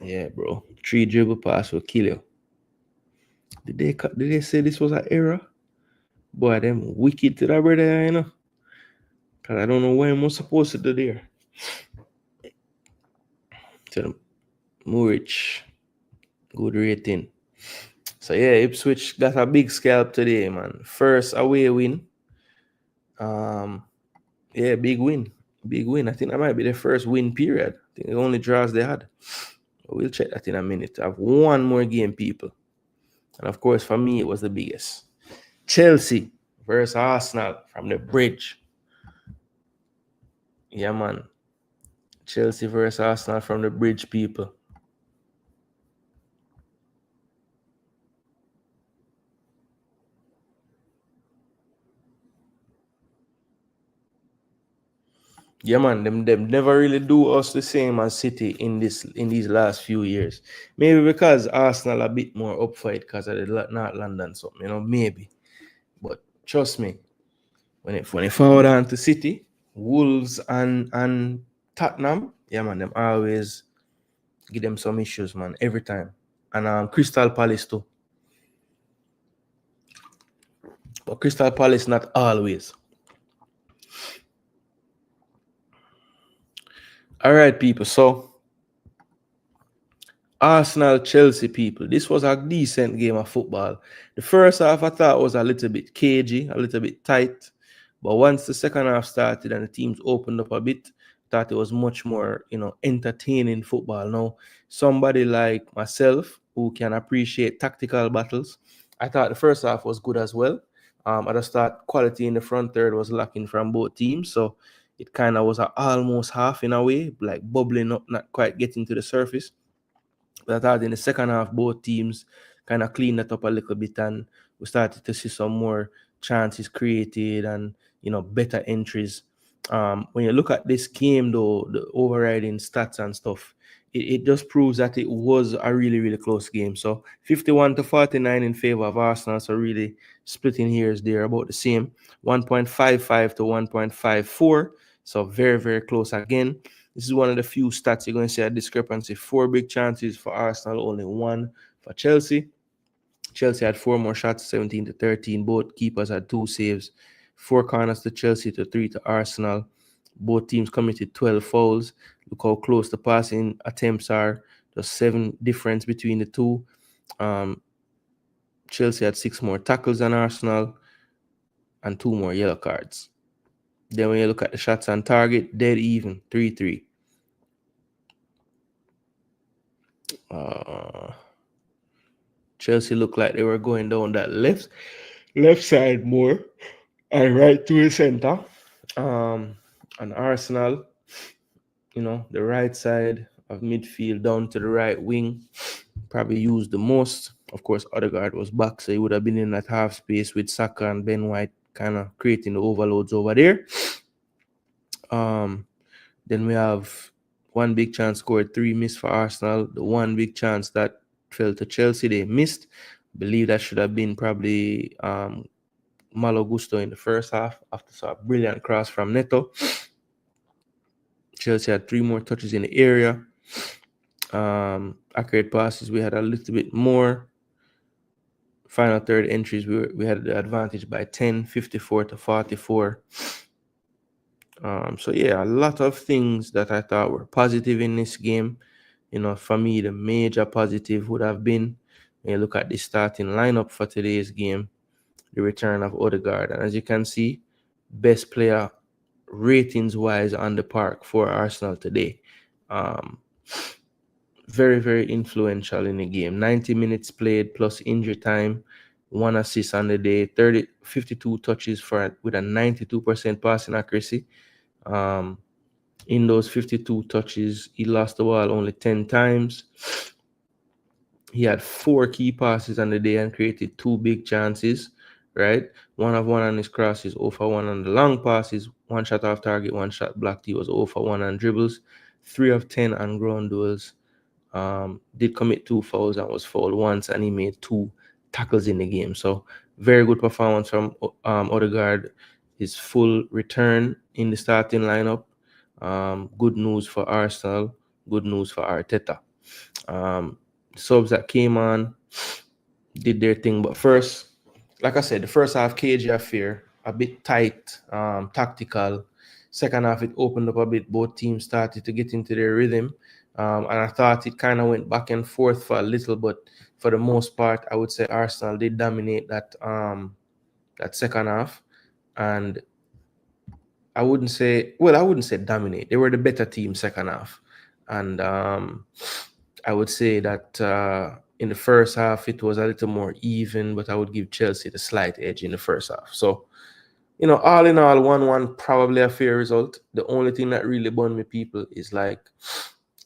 Yeah, bro. 3 dribble pass will kill you. Did they say this was an error? Boy, them wicked to that brother, you know. Cause I don't know what I'm supposed to do there. So Murich, good rating. So yeah, Ipswich got a big scalp today, man. First away win. Yeah, big win. Big win. I think that might be the first win period. I think the only draws they had. We'll check that in a minute. I have one more game, people. And of course, for me, it was the biggest. Chelsea versus Arsenal from the bridge. Yeah, man. Chelsea versus Arsenal from the bridge, people. Yeah, man, them never really do us the same as City in these last few years. Maybe because Arsenal a bit more up for it because of the North London something, maybe. But trust me, when it forward on to City, Wolves and Tottenham, yeah, man, them always give them some issues, man, every time. And Crystal Palace too. But Crystal Palace not always. All right, people. So Arsenal, Chelsea, people. This was a decent game of football. The first half I thought was a little bit cagey, a little bit tight. But once the second half started and the teams opened up a bit, thought it was much more, entertaining football. Now, somebody like myself who can appreciate tactical battles, I thought the first half was good as well. At the start, quality in the front third was lacking from both teams. So it kind of was almost half in a way, like bubbling up, not quite getting to the surface. But I thought in the second half, both teams kind of cleaned that up a little bit, and we started to see some more chances created and better entries. When you look at this game, though, the overriding stats and stuff, it just proves that it was a really, really close game. So 51-49 in favor of Arsenal. So really splitting hairs there, about the same. 1.55 to 1.54. So very, very close again. This is one of the few stats you're going to see a discrepancy. 4 big chances for Arsenal, only 1 for Chelsea. Chelsea had 4 more shots, 17-13. Both keepers had 2 saves. 4 corners to Chelsea to 3 to Arsenal. Both teams committed 12 fouls. Look how close the passing attempts are. There's 7 difference between the two. Chelsea had 6 more tackles than Arsenal and 2 more yellow cards. Then when you look at the shots on target, dead even, 3-3. Chelsea looked like they were going down that left side more and right to the center. And Arsenal, the right side of midfield down to the right wing, probably used the most. Of course, Odegaard was back, so he would have been in that half space with Saka and Ben White kind of creating the overloads over there. Then we have 1 big chance scored, 3 missed for Arsenal. The 1 big chance that fell to Chelsea, they missed. I believe that should have been probably Malo Gusto in the first half after a brilliant cross from Neto. Chelsea had 3 more touches in the area. Accurate passes, we had a little bit more. Final third entries, we had the advantage by 10, 54-44. So yeah, a lot of things that I thought were positive in this game. For me, the major positive would have been when you look at the starting lineup for today's game, the return of Odegaard. And as you can see, best player ratings-wise on the park for Arsenal today. Very, very influential in the game. 90 minutes played plus injury time, 1 assist on the day, 52 touches with a 92% passing accuracy. In those 52 touches, he lost the ball only 10 times. He had 4 key passes on the day and created 2 big chances, right? 1 of 1 on his crosses, 0 for 1 on the long passes, 1 shot off target, 1 shot blocked. He was 0 for 1 on dribbles, 3 of 10 on ground duels. Did commit 2 fouls and was fouled once, and he made 2 tackles in the game. So very good performance from Odegaard. His full return in the starting lineup. Good news for Arsenal. Good news for Arteta. Subs that came on, did their thing. But first, like I said, the first half cage affair, a bit tight, tactical. Second half it opened up a bit. Both teams started to get into their rhythm, and I thought it kind of went back and forth for a little, but for the most part, I would say Arsenal did dominate that second half, and I wouldn't say dominate. They were the better team second half, and I would say that in the first half it was a little more even, but I would give Chelsea the slight edge in the first half. So, all in all, 1-1 probably a fair result. The only thing that really burned me, people, is like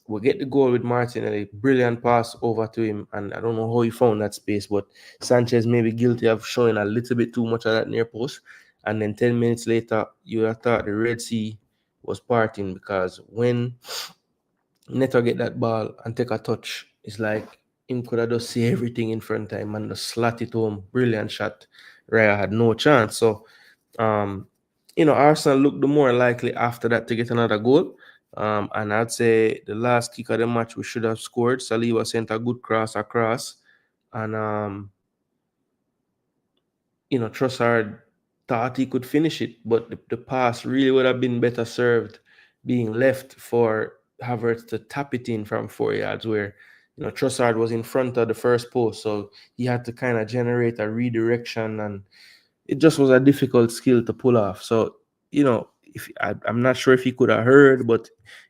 we get the goal with Martinelli, brilliant pass over to him, and I don't know how he found that space, but Sanchez may be guilty of showing a little bit too much of that near post. And then 10 minutes later, you would have thought the Red Sea was parting, because when Neto get that ball and take a touch, it's like him could have just see everything in front of him and just slot it home. Brilliant shot. Raya had no chance. So, Arsenal looked the more likely after that to get another goal. And I'd say the last kick of the match we should have scored. Saliba sent a good cross across. And Trossard thought he could finish it, but the pass really would have been better served being left for Havertz to tap it in from 4 yards, where Trossard was in front of the first post, so he had to kind of generate a redirection, and it just was a difficult skill to pull off. So, if I'm not sure if he could have heard, but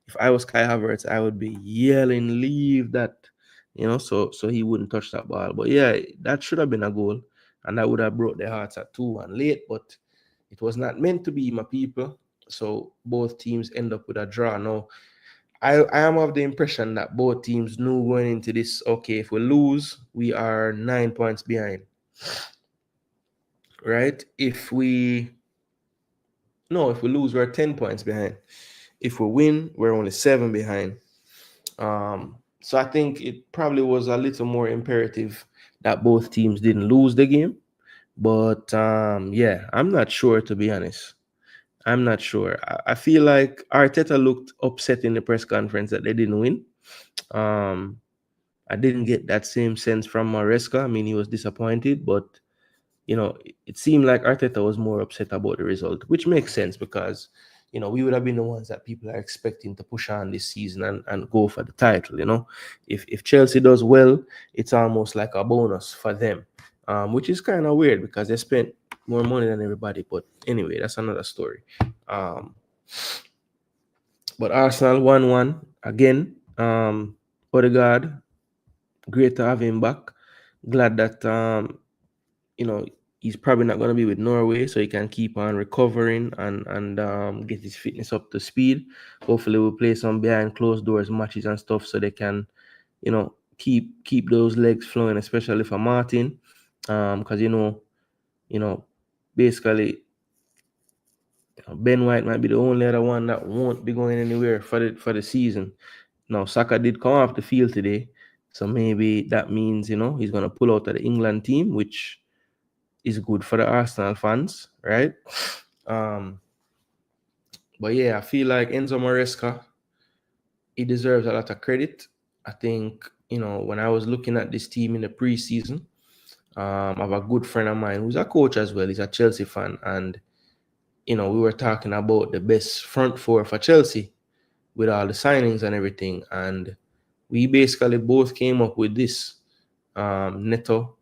if I was Kai Havertz, I would be yelling, "Leave that!" So he wouldn't touch that ball. But yeah, that should have been a goal, and that would have brought the hearts at 2-1 late, but it was not meant to be, my people. So both teams end up with a draw. Now, I am of the impression that both teams knew going into this, okay, if we lose, we are 9 points behind. Right? If we lose, we're 10 points behind. If we win, we're only 7 behind. So I think it probably was a little more imperative that both teams didn't lose the game. But yeah, I'm not sure, to be honest. I'm not sure. I feel like Arteta looked upset in the press conference that they didn't win. I didn't get that same sense from Maresca. I mean, he was disappointed, but it seemed like Arteta was more upset about the result, which makes sense because, we would have been the ones that people are expecting to push on this season and go for the title. If Chelsea does well, it's almost like a bonus for them, which is kind of weird because they spent more money than everybody. But anyway, that's another story. But Arsenal 1-1 again. Odegaard, great to have him back. Glad that he's probably not going to be with Norway, so he can keep on recovering and get his fitness up to speed. Hopefully, we'll play some behind closed doors matches and stuff, so they can, keep those legs flowing, especially for Martin, because basically Ben White might be the only other one that won't be going anywhere for the season. Now, Saka did come off the field today, so maybe that means he's going to pull out of the England team, which is good for the Arsenal fans, right? But yeah, I feel like Enzo Maresca, he deserves a lot of credit. I think, when I was looking at this team in the preseason, I have a good friend of mine who's a coach as well. He's a Chelsea fan. And, we were talking about the best front four for Chelsea with all the signings and everything. And we basically both came up with this. Neto.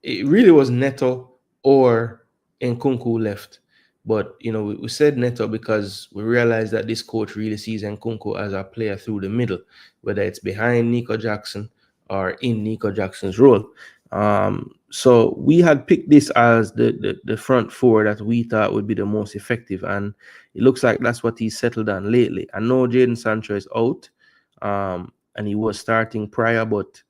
It really was Neto or Nkunku left. But, we said Neto because we realized that this coach really sees Nkunku as a player through the middle, whether it's behind Nico Jackson or in Nico Jackson's role. So we had picked this as the front four that we thought would be the most effective. And it looks like that's what he's settled on lately. I know Jadon Sancho is out, and he was starting prior, but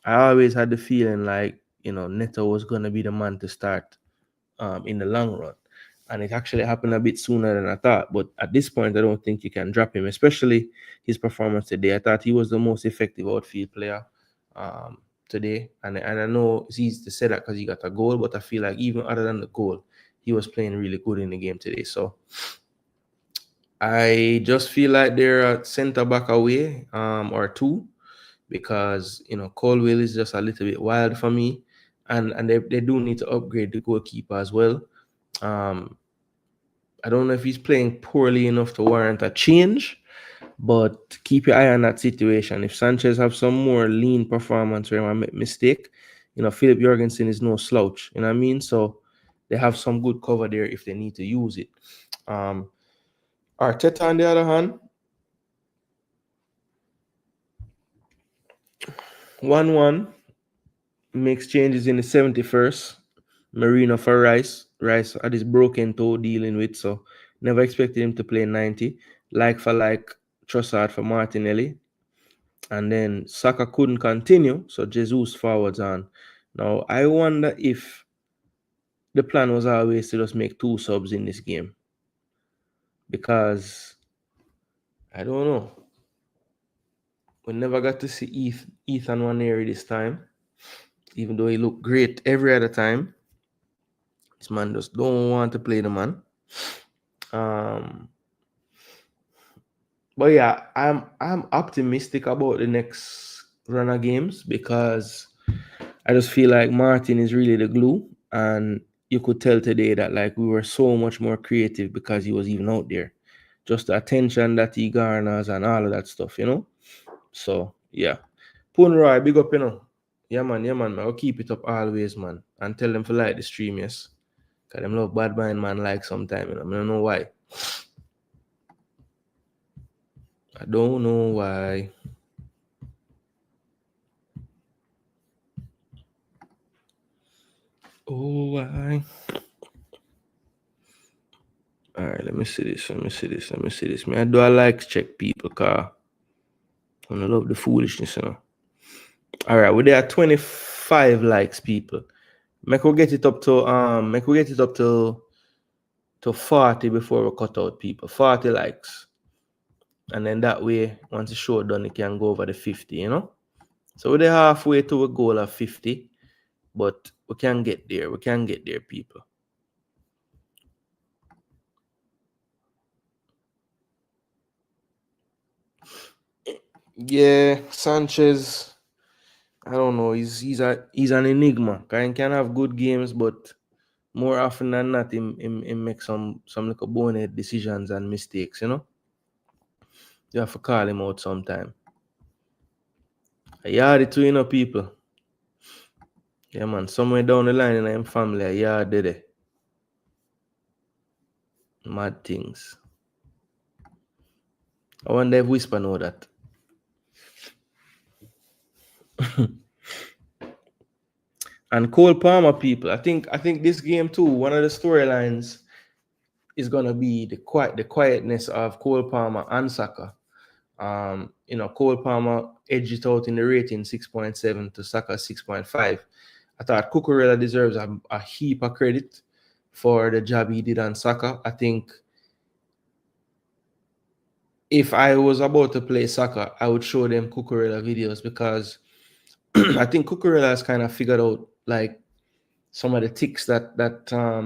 I always had the feeling like, Neto was going to be the man to start in the long run. And it actually happened a bit sooner than I thought. But at this point, I don't think you can drop him, especially his performance today. I thought he was the most effective outfield player today. And I know it's easy to say that because he got a goal, but I feel like even other than the goal, he was playing really good in the game today. So I just feel like they're a centre back away or two because Colwell is just a little bit wild for me, and they do need to upgrade the goalkeeper as well. I don't know if he's playing poorly enough to warrant a change, but keep your eye on that situation. If Sanchez have some more lean performance where I make mistake, Philip Jorgensen is no slouch. You know what I mean? So they have some good cover there if they need to use it. Arteta, on the other hand, 1-1, makes changes in the 71st. Marino for Rice. Rice had his broken toe dealing with, so never expected him to play 90. Like for like, Trossard for Martinelli. And then Saka couldn't continue, so Jesus forwards on. Now, I wonder if the plan was always to just make 2 subs in this game. Because, I don't know. We never got to see Ethan Waneri this time. Even though he looked great every other time. This man just don't want to play the man. But yeah, I'm optimistic about the next run of games because I just feel like Martin is really the glue, and you could tell today that like we were so much more creative because he was even out there. Just the attention that he garners and all of that stuff, So yeah. Punroy, big up, Yeah man, I'll keep it up always, man. And tell them to like the stream, yes. Cause them love bad mind man like sometime, I don't know why. I don't know why. Oh, why? All right, let me see this. Man, I do like check people, car. I love the foolishness, All right, we're there at 25 likes, people. Make we get it up to 40 before we cut out, people. 40 likes. And then that way, once the show done, it can go over the 50, So we're halfway to a goal of 50. But we can get there. We can get there, people. Yeah, Sanchez, I don't know. He's an enigma. He can have good games, but more often than not, he make some like a bonehead decisions and mistakes. You have to call him out sometime. I yard it to people. Yeah, man. Somewhere down the line in my family, I yard it. Mad things. I wonder if Whisper know that. And Cole Palmer, people. I think this game too. One of the storylines is gonna be the quietness of Cole Palmer and Saka. Cole Palmer edged it out in the rating 6.7 to Saka 6.5. I thought Cucurella deserves a heap of credit for the job he did on Saka. I think if I was about to play Saka, I would show them Cucurella videos because I think Cucurella has kind of figured out like some of the ticks that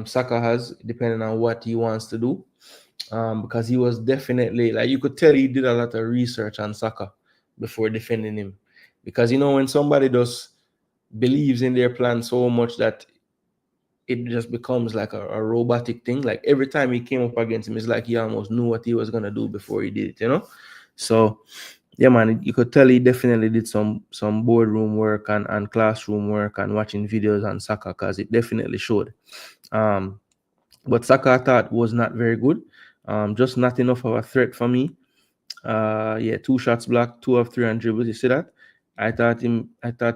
Saka has, depending on what he wants to do. Because he was definitely, like, you could tell he did a lot of research on Saka before defending him. Because, when somebody just believes in their plan so much that it just becomes like a robotic thing. Like, every time he came up against him, it's like he almost knew what he was going to do before he did it, So, yeah, man, you could tell he definitely did some boardroom work and classroom work and watching videos on Saka because it definitely showed. But Saka, I thought, was not very good. Just not enough of a threat for me. 2 shots blocked, 2 of 3 on dribbles. You see that? I thought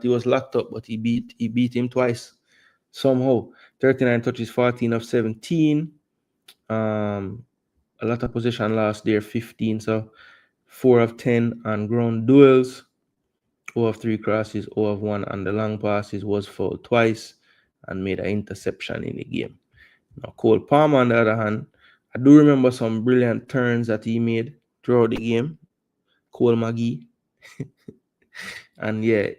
he was locked up, but he beat him twice somehow. 39 touches, 14 of 17. A lot of possession lost there, 15. So 4 of 10 on ground duels. 0 of 3 crosses, 0 of 1 on the long passes. Was fouled twice and made an interception in the game. Now, Cole Palmer, on the other hand, I do remember some brilliant turns that he made throughout the game. Cole McGee. And yeah,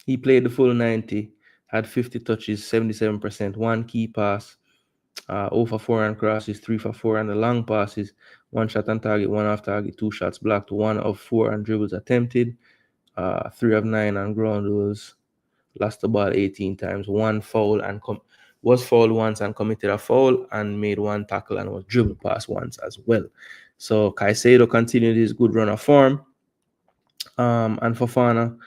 he played the full 90, had 50 touches, 77%, 1 key pass, 0 for 4 on crosses, 3 for 4 on the long passes, 1 shot on target, 1 off target, 2 shots blocked, 1 of 4 on dribbles attempted. 3 of 9 on ground rules, lost the ball 18 times, one foul and was fouled once and committed a foul and made one tackle and was dribbled past once as well. So Caicedo continued his good run of form. And Fofana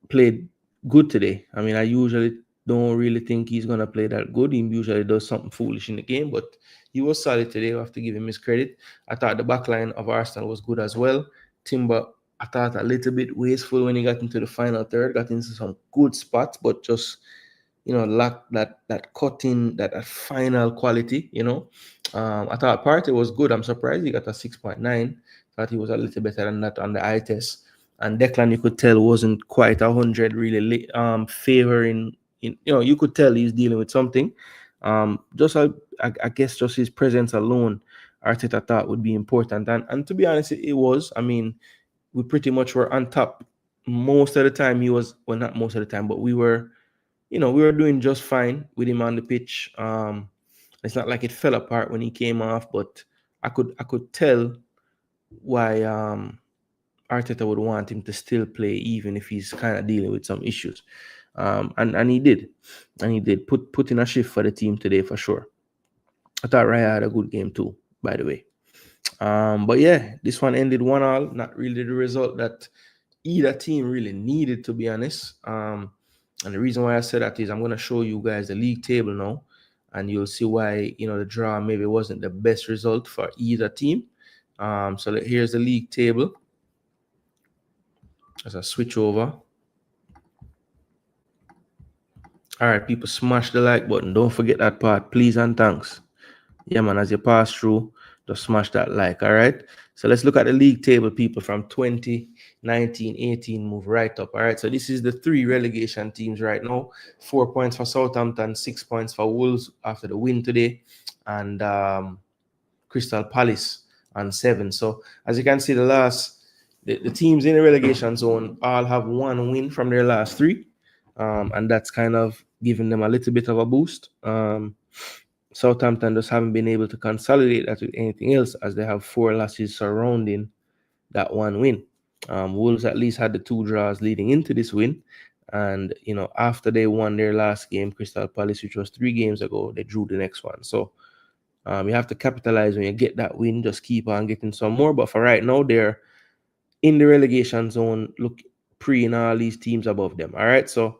played good today. I mean, I usually don't really think he's gonna play that good. He usually does something foolish in the game, but he was solid today. I have to give him his credit. I thought the back line of Arsenal was good as well. Timber, I thought a little bit wasteful when he got into the final third, got into some good spots, but just lacked that cutting, that final quality. I thought Partey was good. I'm surprised he got a 6.9. Thought he was a little better than that on the eye test. And Declan, you could tell, wasn't quite 100, really favoring. You could tell he's dealing with something. I guess just his presence alone, Arteta thought would be important. And to be honest, it was. I mean, we pretty much were on top most of the time. He was, well, not most of the time, but we were doing just fine with him on the pitch. It's not like it fell apart when he came off, but I could tell why Arteta would want him to still play, even if he's kind of dealing with some issues. And he did. And he did put in a shift for the team today for sure. I thought Raya had a good game too, by the way. But yeah, this one ended 1-1. Not really the result that either team really needed, to be honest. And the reason why I said that is I'm going to show you guys the league table now, and you'll see why the draw maybe wasn't the best result for either team. So here's the league table. As I switch over. All right, people, smash the like button. Don't forget that part, please and thanks. Yeah, man, as you pass through, just smash that like, all right? So let's look at the league table, people, from 2019-18, move right up, all right? So this is the 3 relegation teams right now. 4 points for Southampton, 6 points for Wolves after the win today, and Crystal Palace on 7. So as you can see, the teams in the relegation zone all have 1 win from their last 3, and that's kind of giving them a little bit of a boost. Southampton just haven't been able to consolidate that with anything else, as they have 4 losses surrounding that 1 win. Wolves at least had the 2 draws leading into this win. And, after they won their last game, Crystal Palace, which was 3 games ago, they drew the next one. So you have to capitalize when you get that win. Just keep on getting some more. But for right now, they're in the relegation zone, look in all these teams above them. All right, so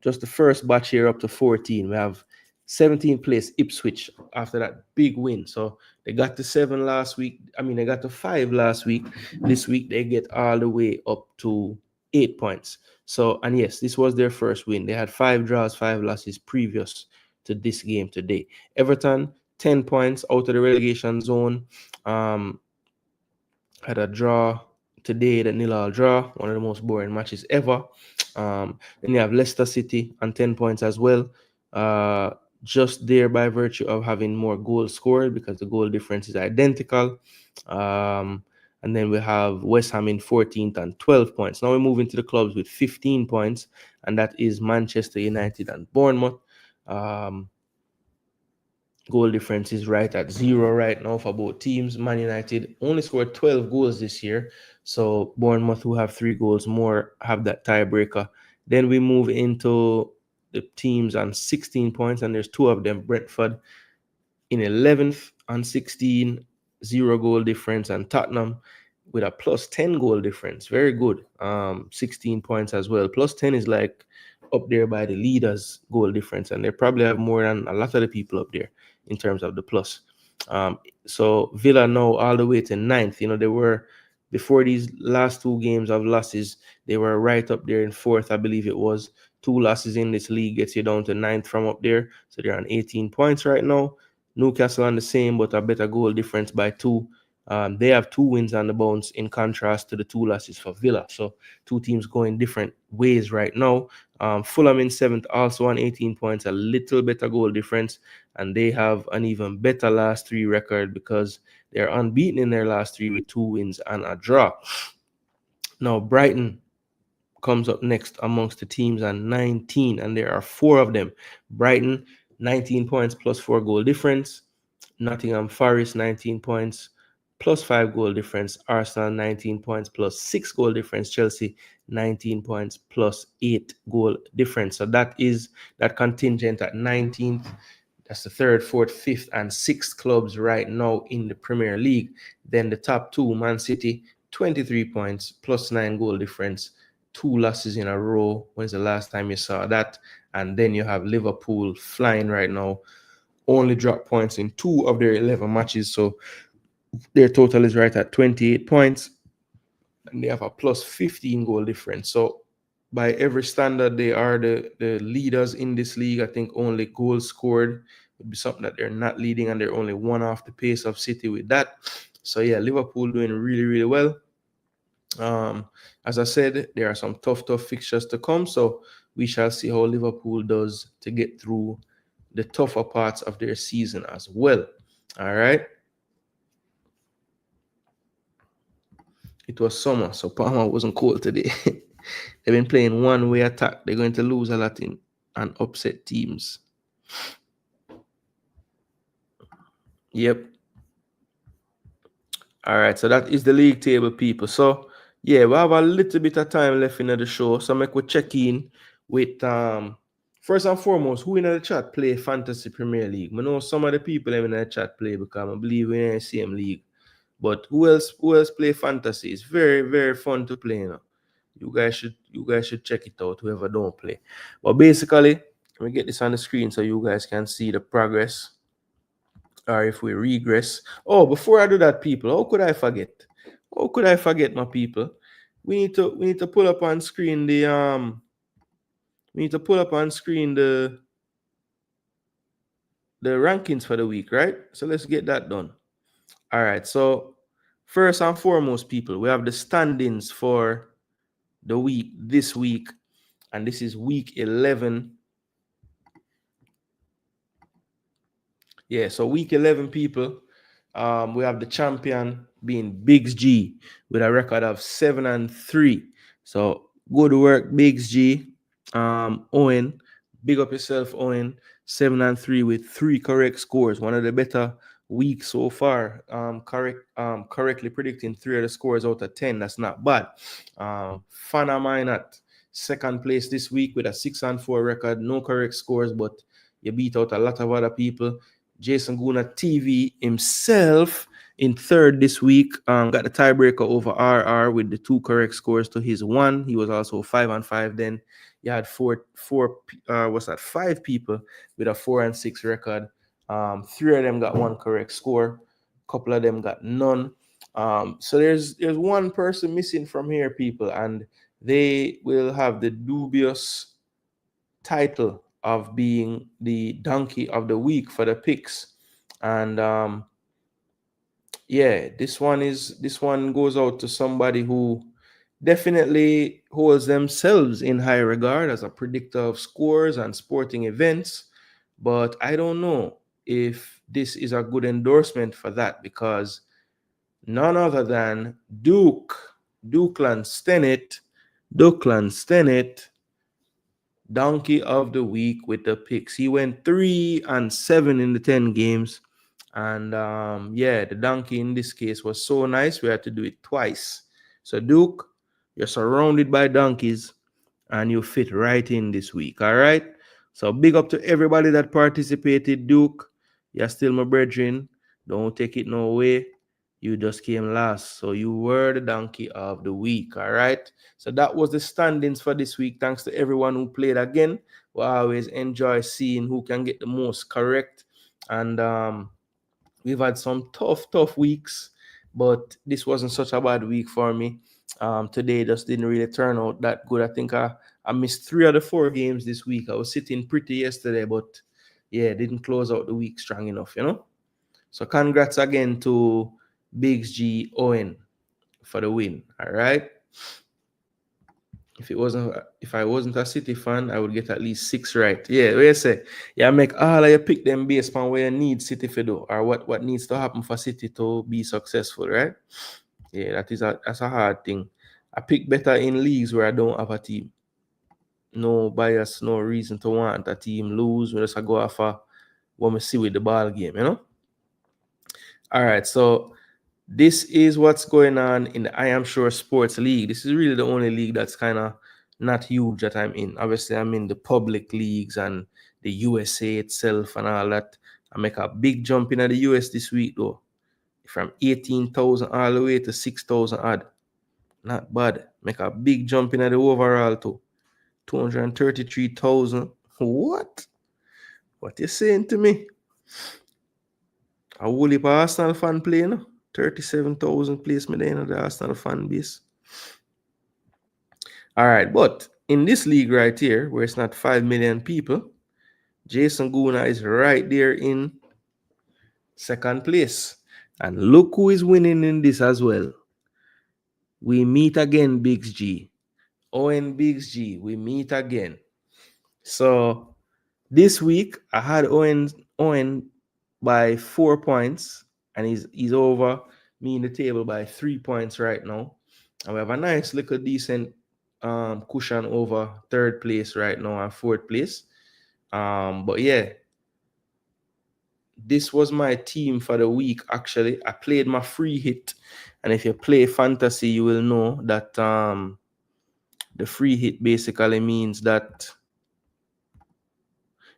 just the first batch here up to 14. We have 17th place Ipswich after that big win. So they got to 7 last week. I mean, they got to 5 last week. This week they get all the way up to 8 points. So, and yes, this was their first win. They had 5 draws, 5 losses previous to this game today. Everton, 10 points out of the relegation zone. Had a draw today, the 0-0 draw, one of the most boring matches ever. Then you have Leicester City on 10 points as well. Just there by virtue of having more goals scored, because the goal difference is identical. And then we have West Ham in 14th and 12 points. Now we move into the clubs with 15 points, and that is Manchester United and Bournemouth. Goal difference is right at 0 right now for both teams. Man United only scored 12 goals this year, so Bournemouth, who have 3 goals more, have that tiebreaker. Then we move into the teams on 16 points, and there's 2 of them. Brentford in 11th on 16, 0 goal difference, and Tottenham with a plus 10 goal difference. Very good. 16 points as well. Plus 10 is like up there by the leaders' goal difference, and they probably have more than a lot of the people up there in terms of the plus. So Villa now all the way to 9th. They were, before these last 2 games of losses, they were right up there in 4th, I believe it was. 2 losses in this league gets you down to 9th from up there. So they're on 18 points right now. Newcastle on the same, but a better goal difference by 2. They have 2 wins on the bounce, in contrast to the 2 losses for Villa. So 2 teams going different ways right now. Fulham in 7th, also on 18 points, a little better goal difference, and they have an even better last 3 record, because they're unbeaten in their last 3 with 2 wins and a draw. Now Brighton comes up next amongst the teams on 19, and there are 4 of them. Brighton, 19 points plus 4 goal difference. Nottingham Forest, 19 points plus 5 goal difference. Arsenal 19 points plus 6 goal difference. Chelsea 19 points plus 8 goal difference. So that is that contingent at 19th. That's the third, fourth, fifth, and sixth clubs right now in the Premier League. Then the top two, Man City, 23 points plus 9 goal difference. 2 losses in a row. When's the last time you saw that? And then you have Liverpool flying right now. Only dropped points in 2 of their 11 matches. So their total is right at 28 points. And they have a plus 15 goal difference. So by every standard, they are the leaders in this league. I think only goals scored would be something that they're not leading, and they're only one off the pace of City with that. So yeah, Liverpool doing really, really well. As I said, there are some tough fixtures to come. So we shall see how Liverpool does to get through the tougher parts of their season as well. All right. It was summer, so Parma wasn't cold today. They've been playing one-way attack. They're going to lose a lot in and upset teams. Yep. All right, so that is the league table, people. So, yeah, we have a little bit of time left in the show. So make we check in with first and foremost, who in the chat play Fantasy Premier League? I know some of the people in the chat play because I believe we're in the same league. But who else play fantasy? It's very, very fun to play, you know. You guys should check it out, whoever don't play. But basically, let me get this on the screen so you guys can see the progress. Or if we regress. Oh, before I do that, people, how could I forget? How could I forget, my people? We need to pull up on screen the the rankings for the week, right? So let's get that done. All right, so first and foremost, people, we have the standings for the week this week, and this is week 11. Yeah, so week 11, people, we have the champion being Biggs G with a record of 7-3. So good work, Biggs G. Owen, big up yourself, Owen. 7-3 with 3 correct scores. One of the better weeks so far. Correctly predicting 3 of the scores out of 10. That's not bad. Fan of mine at second place this week with a 6-4 record. No correct scores, but you beat out a lot of other people. Jason Gooner TV himself in third this week. Got the tiebreaker over RR with the 2 correct scores to his 1. He was also 5-5 then. You had 5 people with a 4-6 record. 3 of them got 1 correct score. A couple of them got none. So there's one person missing from here, people, and they will have the dubious title of being the donkey of the week for the picks. And yeah, this one goes out to somebody who definitely holds themselves in high regard as a predictor of scores and sporting events. But I don't know if this is a good endorsement for that, because none other than Dukeland Stennett, donkey of the week with the picks. He went 3-7 in the 10 games. And yeah, the donkey in this case was so nice, we had to do it twice. So Duke, you're surrounded by donkeys and you fit right in this week. All right. So big up to everybody that participated. Duke, you're still my brethren. Don't take it no way. You just came last. So you were the donkey of the week. All right. So that was the standings for this week. Thanks to everyone who played again. We always enjoy seeing who can get the most correct. And we've had some tough weeks, but this wasn't such a bad week for me. Today just didn't really turn out that good. I think I missed 3 of the 4 games this week. I was sitting pretty yesterday, but yeah, didn't close out the week strong enough, you know. So congrats again to Biggs G Owen for the win. All right. If I wasn't a City fan, I would get at least 6 right. Yeah, what you say? Yeah, make all of you pick them based on where you need City to do, or what needs to happen for City to be successful, right? Yeah, that's a hard thing. I pick better in leagues where I don't have a team. No bias, no reason to want a team lose. We just go off what we see with the ball game, you know? All right, so This is what's going on in the I Am Sure Sports League. This is really the only league that's kind of not huge that I'm in. Obviously, I'm in the public leagues and the USA itself and all that. I make a big jump in the US this week though, from 18,000 all the way to 6,000 odd. Not bad. Make a big jump in the overall too. 233,000. What? What you saying to me? A whole heap of Arsenal fan playing. 37,000 placement in the Arsenal fan base. All right, but in this league right here, where it's not 5 million people, Jason Gooner is right there in second place. And look who is winning in this as well. We meet again, Biggs G. Owen Biggs G, we meet again. So this week I had Owen by 4 points, and he's over me in the table by 3 points right now. And we have a nice little decent cushion over third place right now and fourth place. But yeah, this was my team for the week. Actually, I played my free hit, and if you play fantasy, you will know that the free hit basically means that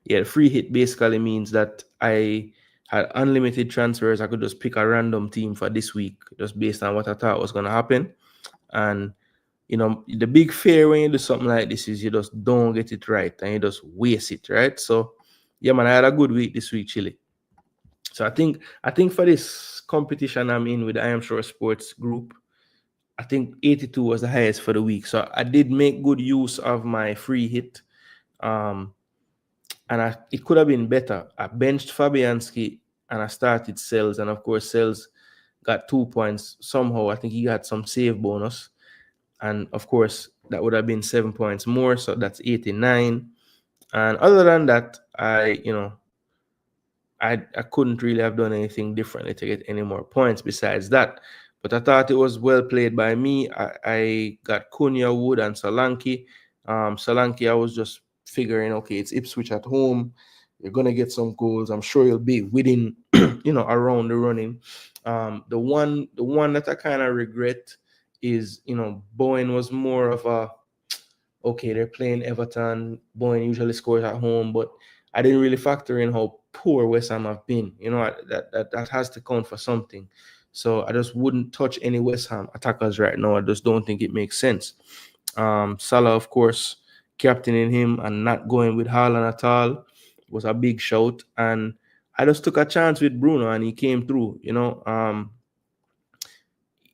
the free hit basically means that I had unlimited transfers. I could just pick a random team for this week, just based on what I thought was going to happen. And you know, the big fear when you do something like this is you just don't get it right and you just waste it, right? So yeah, man, I had a good week this week, Chile. So I think for this competition I'm in with the I Am Sure Sports group, I think 82 was the highest for the week. So I did make good use of my free hit. And it could have been better. I benched Fabianski and I started Sells, and of course Sells got 2 points somehow. I think he got some save bonus, and of course that would have been 7 points more, so that's 89. And other than that, I couldn't really have done anything differently to get any more points besides that. But I thought it was well played by me. I got Cunha, Wood, and Solanke. Solanke, I was just figuring, okay, it's Ipswich at home. You're gonna get some goals. I'm sure you'll be within, around the running. The one that I kind of regret is, Bowen was more of a, okay, they're playing Everton. Bowen usually scores at home, but I didn't really factor in how poor West Ham have been. That has to count for something. So I just wouldn't touch any West Ham attackers right now. I just don't think it makes sense. Salah, of course, captaining him and not going with Haaland at all was a big shout. And I just took a chance with Bruno and he came through.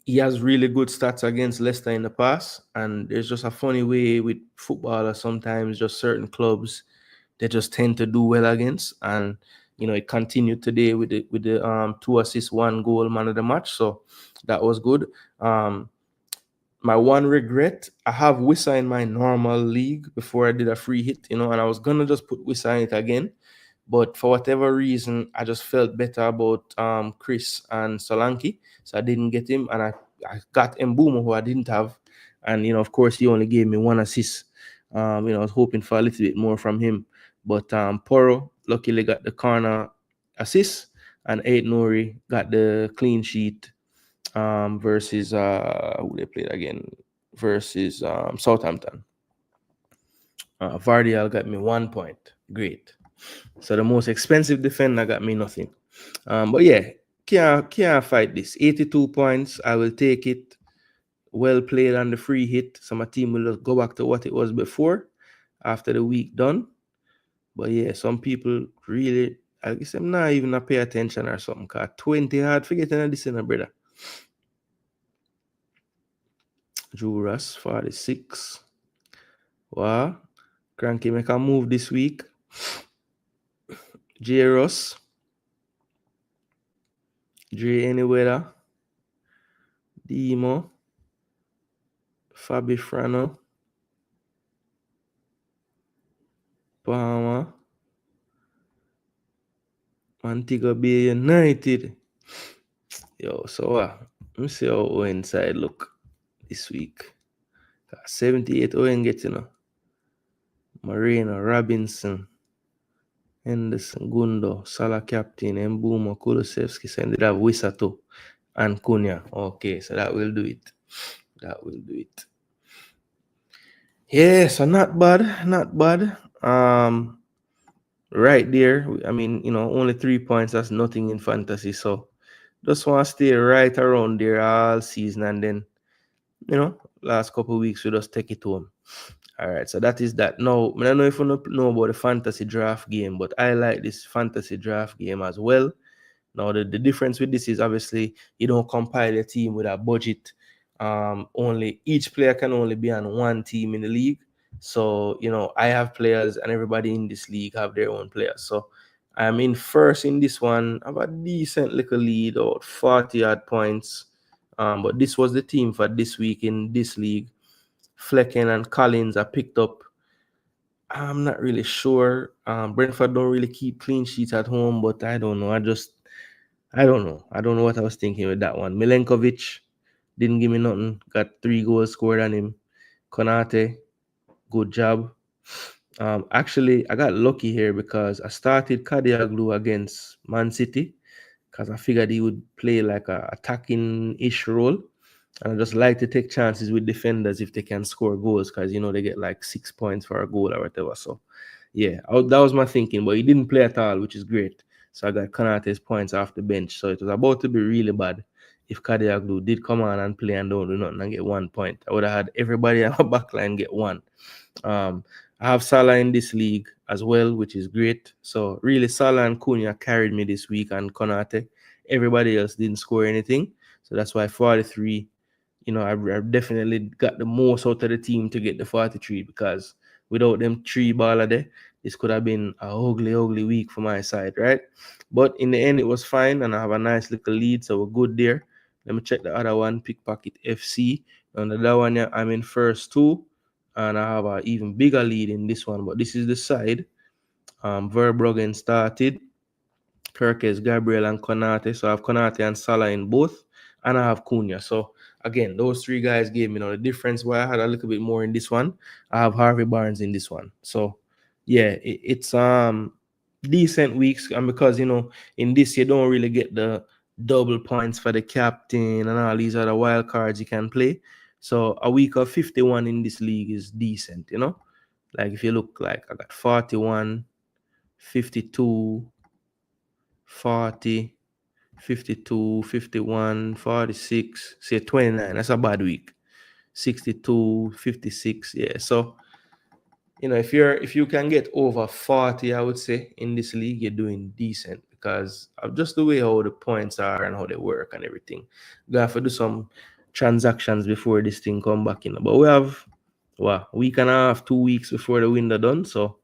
He has really good stats against Leicester in the past, and there's just a funny way with footballers sometimes, just certain clubs they just tend to do well against. And it continued today with the 2 assists, 1 goal, man of the match. So that was good. My one regret, I have Wissa in my normal league before I did a free hit, and I was gonna just put Wissa in it again. But for whatever reason, I just felt better about Chris and Solanke. So I didn't get him. And I got Mbuma, who I didn't have. And, of course, he only gave me 1 assist. I was hoping for a little bit more from him. But Poro luckily got the corner assist. And Aid Nouri got the clean sheet versus, who they played again? Versus Southampton. Vardial got me 1 point. Great. So the most expensive defender got me nothing. But yeah, can't fight this. 82 points, I will take it. Well played on the free hit. So my team will just go back to what it was before after the week done. But yeah, some people really, I guess I'm not even a pay attention or something. Cause 20 hard forgetting this in a brother. Juras 46. Wow. Cranky make a move this week. J Ross. Dre Anywhere. Demo. Fabi Frano. Palmer. Antigua Bay United. Yo, so let me see how Owen side look this week. 78 Owen gets, Moreno, Robinson, Henderson, Gundo, Salah captain, Mbuma, Kulusevski, so ended up Wissa too. and Cunha. Okay, so that will do it. That will do it. Yeah, so not bad, not bad. Right there. I mean, only 3 points. That's nothing in fantasy. So just want to stay right around there all season, and then last couple of weeks we just take it home. All right, so that is that. Now, I don't know if you know about the fantasy draft game, but I like this fantasy draft game as well. Now, the difference with this is obviously you don't compile a team with a budget. Only each player can only be on one team in the league. So, I have players and everybody in this league have their own players. So I'm in first in this one. I have a decent little lead, about 40 odd points. But this was the team for this week in this league. Flecken and Collins are picked up. I'm not really sure. Brentford don't really keep clean sheets at home, but I don't know. I don't know. I don't know what I was thinking with that one. Milenkovic didn't give me nothing. Got 3 goals scored on him. Konate, good job. Actually, I got lucky here because I started Kadioglu against Man City because I figured he would play like a attacking-ish role. And I just like to take chances with defenders if they can score goals because, they get like 6 points for a goal or whatever. So, yeah, that was my thinking. But he didn't play at all, which is great. So I got Konate's points off the bench. So it was about to be really bad if Kadioglu did come on and play and don't do nothing and get 1 point. I would have had everybody on my backline get 1. I have Salah in this league as well, which is great. So really, Salah and Cunha carried me this week, and Konate. Everybody else didn't score anything. So that's why 43, I've definitely got the most out of the team to get the 43 because without them 3 baller there, this could have been a ugly, ugly week for my side, right? But in the end, it was fine, and I have a nice little lead, so we're good there. Let me check the other one, Pickpocket FC. And the other one, yeah, I'm in first too, and I have an even bigger lead in this one, but this is the side. Verbruggen started. Kirkes, Gabriel, and Konate. So I have Konate and Salah in both, and I have Cunha. So again, those 3 guys gave me the difference why I had a little bit more in this one. I have Harvey Barnes in this one. So yeah, it's decent weeks, and because in this you don't really get the double points for the captain and all these other wild cards you can play. So a week of 51 in this league is decent, Like if you look, like I got 41, 52, 40, 52, 51, 46, say 29. That's a bad week. 62, 56. Yeah. So, if you can get over 40, I would say in this league, you're doing decent because of just the way how the points are and how they work and everything. You have to do some transactions before this thing come back in. But we have a week and a half, 2 weeks before the window done. So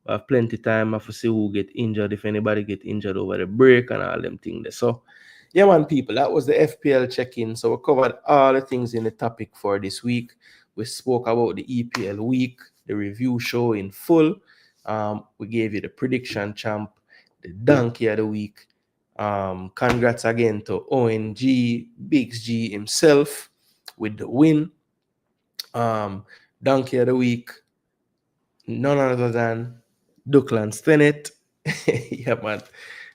I have plenty time. I have to see who get injured, if anybody get injured over the break and all them things there. So, yeah, man, people, that was the FPL check-in. So we covered all the things in the topic for this week. We spoke about the EPL week, the review show in full. We gave you the prediction champ, the donkey of the week. Congrats again to ONG, Biggs G himself with the win. Donkey of the week, none other than Duckland Stennett. Yeah, man.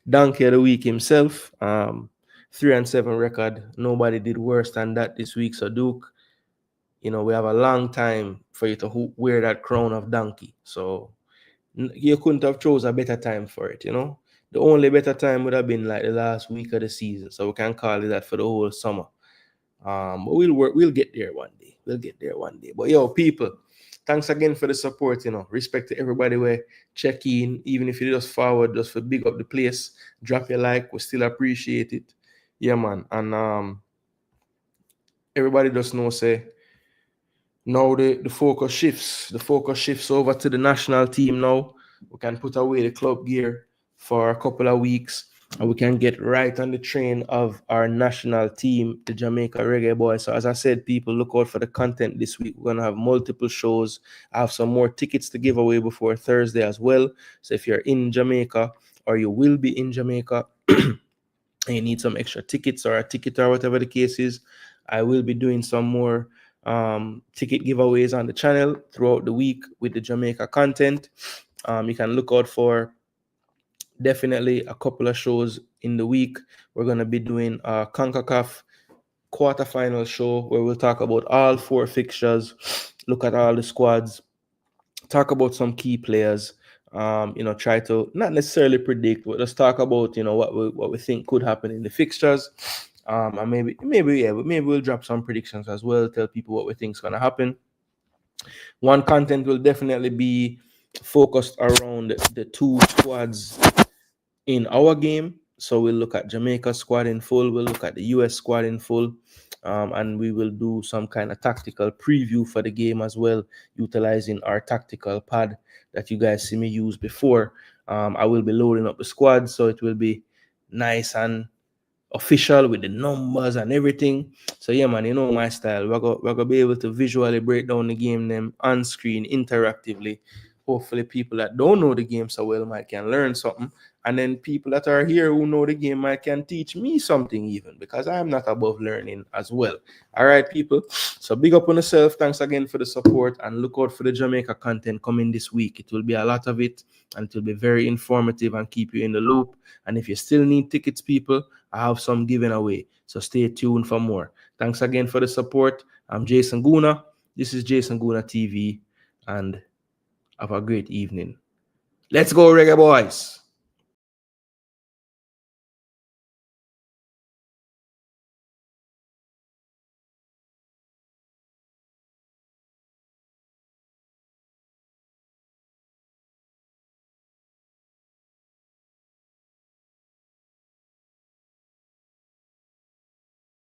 Donkey of the week himself. 3-7 record. Nobody did worse than that this week. So, Duke, we have a long time for you to wear that crown of donkey. So, you couldn't have chose a better time for it, The only better time would have been like the last week of the season. So, we can call it that for the whole summer. But we'll get there one day. We'll get there one day. But yo, people, thanks again for the support. Respect to everybody where check in, even if you just forward, just for big up the place. Drop your like, we still appreciate it. Yeah, man. And everybody just know, say, now the focus shifts. The focus shifts over to the national team now. We can put away the club gear for a couple of weeks, and we can get right on the train of our national team, the Jamaica Reggae Boys. So as I said, people, look out for the content this week. We're going to have multiple shows. I have some more tickets to give away before Thursday as well. So if you're in Jamaica or you will be in Jamaica and you need some extra tickets or a ticket or whatever the case is, I will be doing some more ticket giveaways on the channel throughout the week with the Jamaica content. You can look out for definitely a couple of shows in the week. We're going to be doing a CONCACAF quarterfinal show where we'll talk about all 4 fixtures, look at all the squads, talk about some key players. Try to not necessarily predict, but just talk about what we think could happen in the fixtures. And maybe we'll drop some predictions as well. Tell people what we think is gonna happen. One content will definitely be focused around the 2 squads in our game. So we'll look at Jamaica squad in full. We'll look at the US squad in full. And we will do some kind of tactical preview for the game as well, utilizing our tactical pad that you guys see me use before. I will be loading up the squad, so it will be nice and official with the numbers and everything. So yeah, man, you know my style. We're gonna be able to visually break down the game them on screen interactively. Hopefully people that don't know the game so well might can learn something. And then people that are here who know the game might can teach me something even, because I'm not above learning as well. All right, people. So big up on yourself. Thanks again for the support, and look out for the Jamaica content coming this week. It will be a lot of it, and it will be very informative and keep you in the loop. And if you still need tickets, people, I have some given away. So stay tuned for more. Thanks again for the support. I'm Jason Gooner. This is Jason Gooner TV, and have a great evening. Let's go, Reggae Boys.